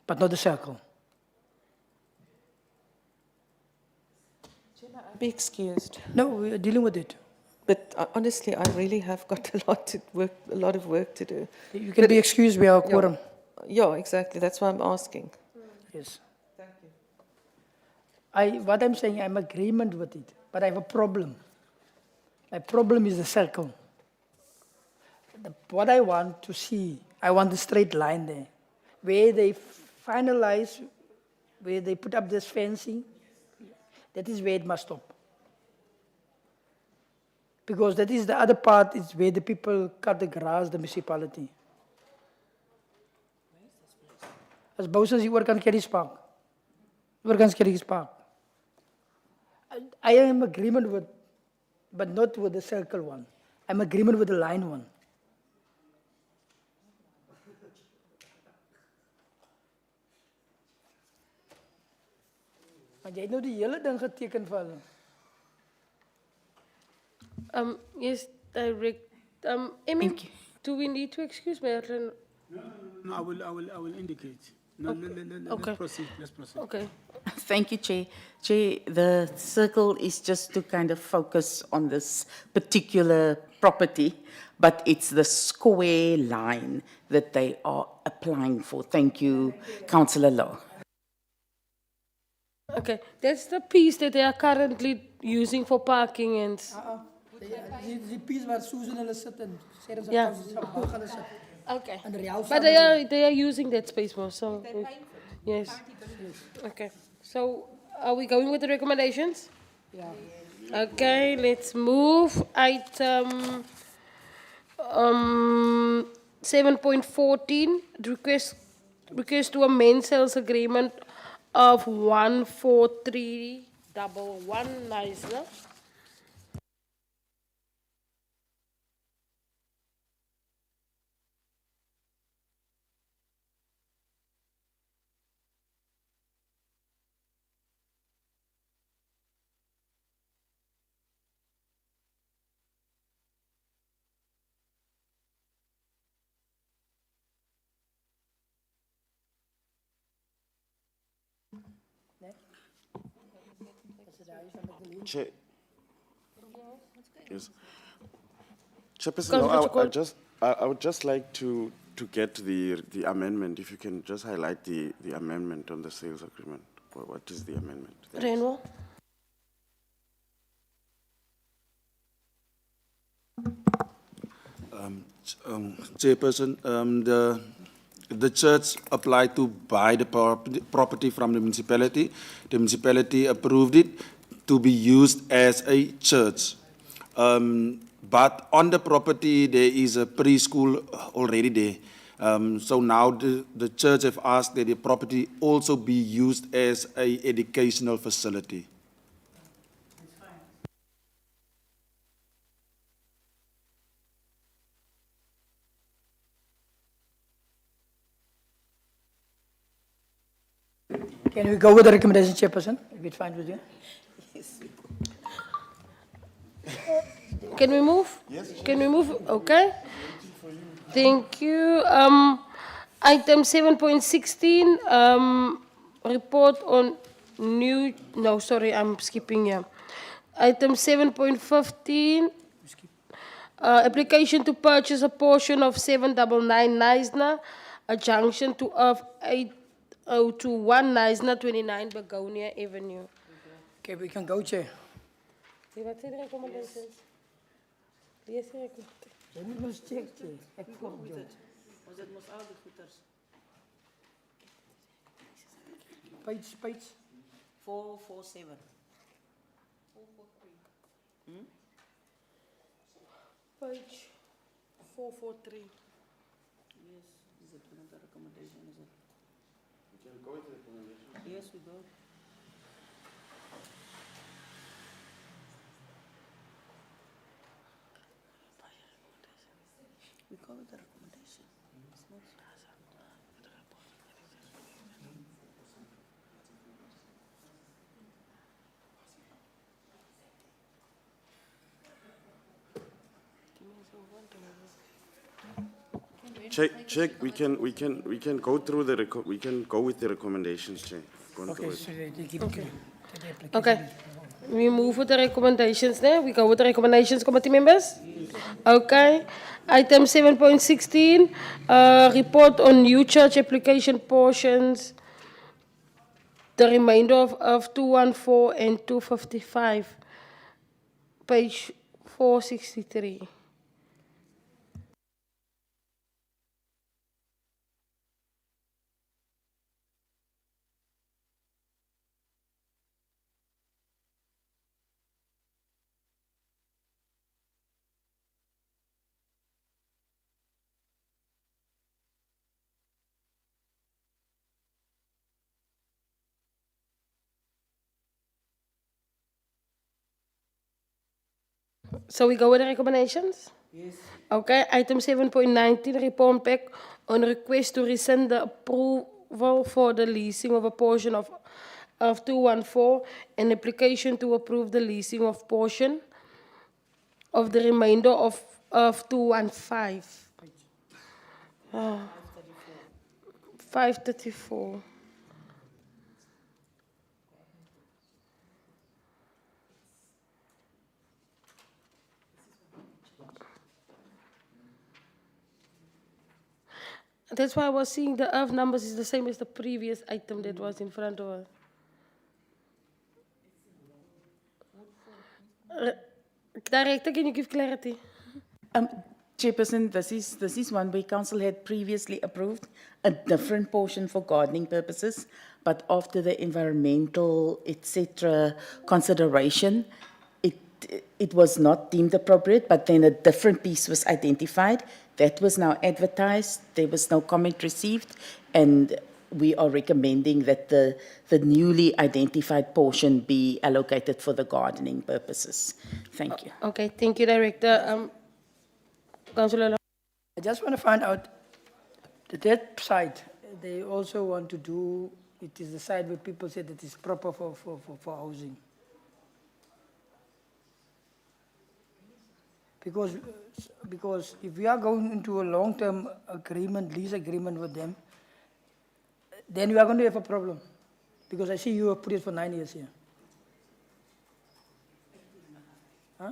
but not the circle. Be excused. No, we are dealing with it. But honestly, I really have got a lot of work to do. You can be excused, we are quorum. Yeah, exactly. That's why I'm asking. Yes. Thank you. What I'm saying, I'm agreement with it, but I have a problem. My problem is the circle. What I want to see, I want the straight line there, where they finalize, where they put up this fencing, that is where it must stop. Because that is the other part, is where the people cut the grass, the municipality. As Bosons, you work on Kerry's Park. You work on Kerry's Park. I am in agreement with, but not with the circle one. I'm in agreement with the line one. Want jy het nou die hele ding geteken vir hulle. Yes, direct. Emmy, do we need to excuse me? No, I will indicate. No, Okay. let's proceed. Okay. Thank you, Chair. Chair, the circle is just to kind of focus on this particular property, but it's the square line that they are applying for. Thank you, Councillor Lowe. Okay, that's the piece that they are currently using for parking and. Die piece waar Susan hulle sit en sê dat Yeah. hulle sit. Okay. En die helft But they are using that space more, so. Yes. Okay. So are we going with the recommendations? Yeah. Okay, let's move. Item 7.14, request to amend sales agreement of 14311, Nisla. Chair. Yes. Chairperson, Councillor I would just like to get the amendment. If you can just highlight the amendment on the sales agreement. What is the amendment? Renwo? Chairperson, the church applied to buy the property from the municipality. The municipality approved it to be used as a church. But on the property, there is a preschool already there. So now the church have asked that the property also be used as an educational facility. Can we go with the recommendation, Chairperson, if it's fine with you? Yes. Can we move? Yes. Can we move? Okay. Thank you. Item 7.16, report on new, no, sorry, I'm skipping here. Item 7.15, Application to purchase a portion of 799 Neisner, a junction to of 8021 Neisner, 29 Begonia Avenue. Okay, we can go, Chair. Wat zijn de recommendations? Lees die recommendations. Jy moet mos check, Chair. Ek kom doen. Page. 447. Page 443. Yes, is it one of the recommendation, is it? We can go with the recommendation. Yes, we go. We go with the recommendation. It's not. Check, we can go through we can go with the recommendations, Chair. Go on Okay, through it. so they keep it. Okay. We move with the recommendations there. We go with the recommendations, committee members? Okay. Item 7.16, report on new church application portions. The remainder of 214 and 255. Page 463. So we go with the recommendations? Yes. Okay, item 7.19, report back on request to rescind the approval for the leasing of a portion of 214 and application to approve the leasing of portion of the remainder of 215. 534. That's why I was seeing the earth numbers is the same as the previous item that was in front of us. Director, can you give clarity? Chairperson, this is one where council had previously approved a different portion for gardening purposes, but after the environmental, etc. consideration, it was not deemed appropriate, but then a different piece was identified. That was now advertised, there was no comment received, and we are recommending that the newly identified portion be allocated for the gardening purposes. Thank you. Okay, thank you, Director. Councillor. I just want to find out, that side, they also want to do, it is the side where people say that it's proper for housing. Because if we are going into a long-term agreement, lease agreement with them, then we are going to have a problem. Because I see you have put it for 9 years here. Huh?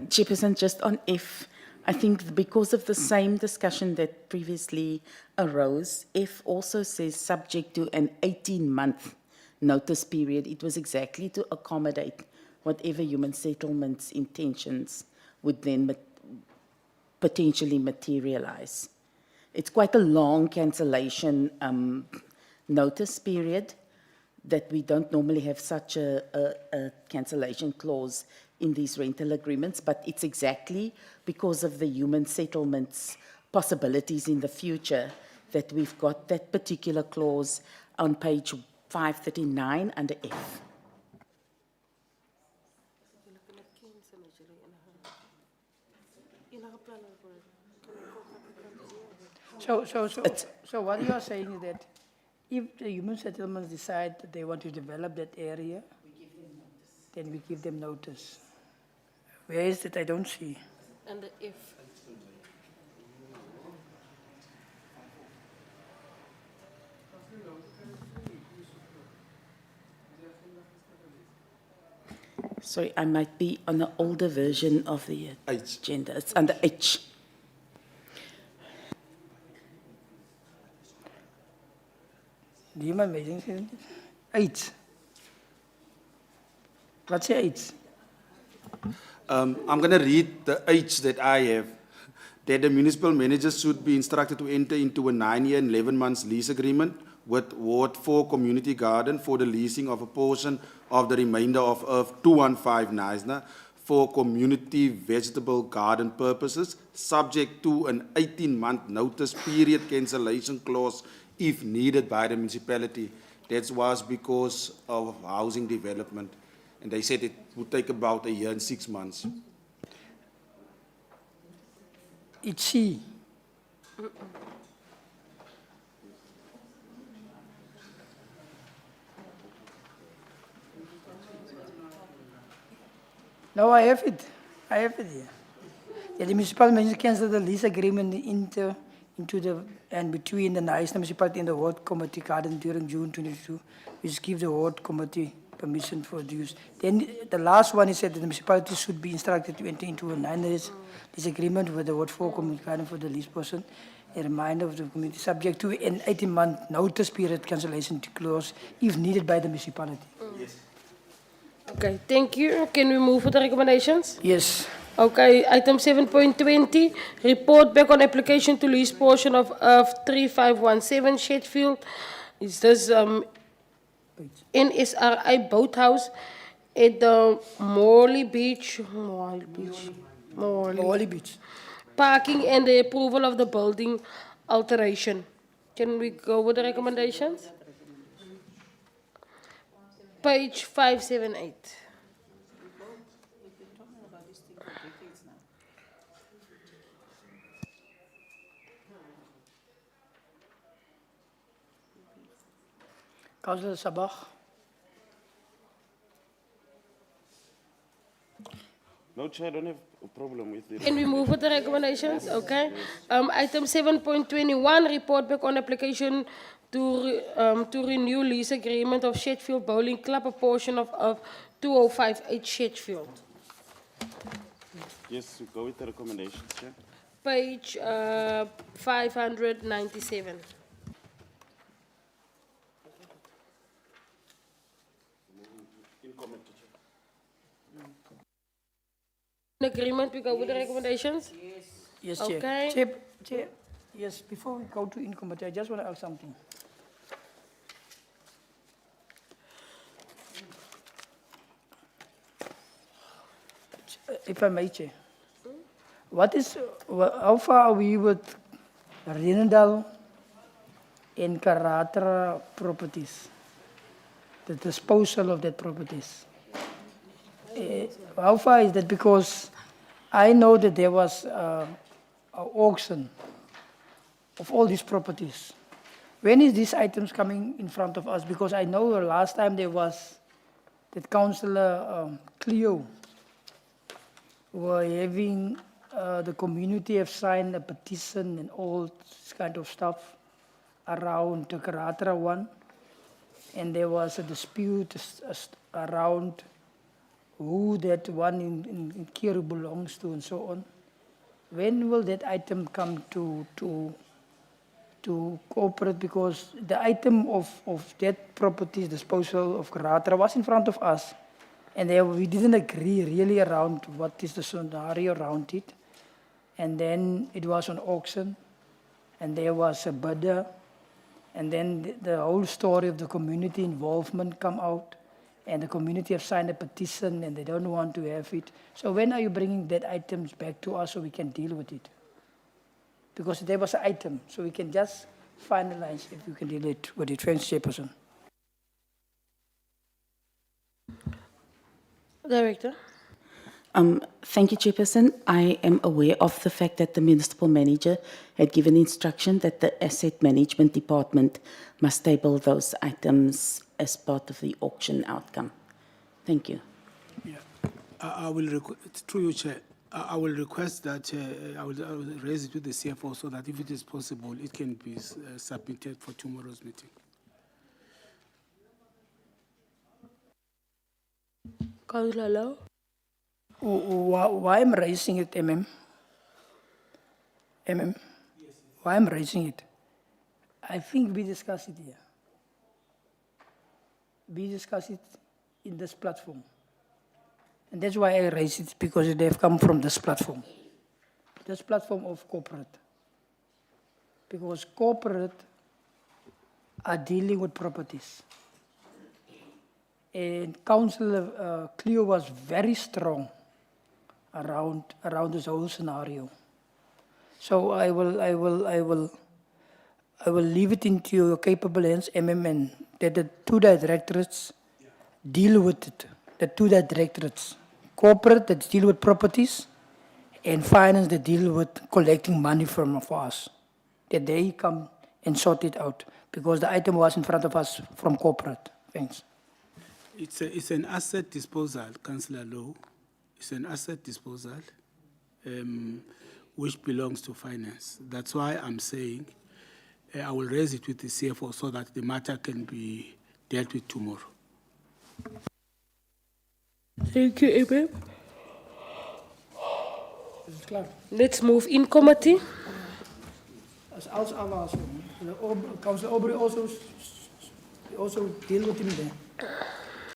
Chairperson, just on F, I think because of the same discussion that previously arose, F also says subject to an 18-month notice period. It was exactly to accommodate whatever human settlements intentions would then potentially materialize. It's quite a long cancellation notice period that we don't normally have such a cancellation clause in these rental agreements, but it's exactly because of the human settlements possibilities in the future that we've got that particular clause on page 539 under F. So what you are saying is that if the human settlements decide that they want to develop that area, then we give them notice. Where is it? I don't see. And the if. Sorry, I might be on the older version of the H. agenda. It's under H. Do you mind waiting? 8. What's your 8? I'm going to read the H that I have. That the municipal manager should be instructed to enter into a 9-year and 11 months lease agreement with Ward 4 Community Garden for the leasing of a portion of the remainder of Earth 215 Neisner for community vegetable garden purposes, subject to an 18-month notice period cancellation clause if needed by the municipality. That was because of housing development. And they said it would take about 1 year and 6 months. It's C. No, I have it. I have it here. Yeah, the municipal manager cancelled the lease agreement between the Neisner municipality and the ward committee garden during June 22, which gives the ward committee permission for the use. Then the last one is that the municipality should be instructed to enter into a 9-year lease agreement with the ward 4 community garden for the lease portion. A reminder of the community subject to an 18-month notice period cancellation clause if needed by the municipality. Yes. Okay, thank you. Can we move for the recommendations? Yes. Okay, item 7.20, report back on application to lease portion of 3517 Shedfield. Is this NSRI boathouse at the Morley Beach? Morley Beach. Parking and the approval of the building alteration. Can we go with the recommendations? Page 578. Councillor Sabah. No, Chair, I don't have a problem with it. Can we move with the recommendations? Okay. Item 7.21, report back on application to renew lease agreement of Shedfield Bowling Club, a portion of 2058 Shedfield. Yes, we go with the recommendations, Chair. Page 597. In agreement, we go with the recommendations? Yes, Chair. Okay. Chair, yes, before we go to in committee, I just want to ask something. If I may, Chair. How far are we with Renendal and Karatra properties? The disposal of that properties? How far is that? Because I know that there was an auction of all these properties. When is these items coming in front of us? Because I know last time there was that Councillor Cleo were having the community have signed a petition and all this kind of stuff around the Karatra one, and there was a dispute around who that one in Kiru belongs to and so on. When will that item come to cooperate? Because the item of that property's disposal of Karatra was in front of us, and we didn't agree really around what is the scenario around it. And then it was on auction, and there was a bidder, and then the whole story of the community involvement come out, and the community have signed a petition and they don't want to have it. So when are you bringing that items back to us so we can deal with it? Because there was an item, so we can just finalize if we can deal it with the French chairperson. Director. Thank you, Chairperson. I am aware of the fact that the municipal manager had given instruction that the asset management department must table those items as part of the auction outcome. Thank you. Yeah, I will through you, Chair. I will request that I will raise it with the CFO so that if it is possible, it can be submitted for tomorrow's meeting. Councillor Lau. Why I'm raising it, MM? Why I'm raising it? I think we discussed it here. We discussed it in this platform. And that's why I raised it, because they have come from this platform of corporate. Because corporate are dealing with properties. And Councillor Cleo was very strong around this whole scenario. So I will leave it into your capable hands, MMN, that the two directorates deal with it. The two directorates, corporate that deal with properties, and finance that deal with collecting money from us. That they come and sort it out, because the item was in front of us from corporate. Thanks. It's an asset disposal, Councillor Low. It's an asset disposal which belongs to finance. That's why I'm saying I will raise it with the CFO so that the matter can be dealt with tomorrow. Thank you, Abe. Let's move in committee. Als Councillor Aubrey also deal with him there.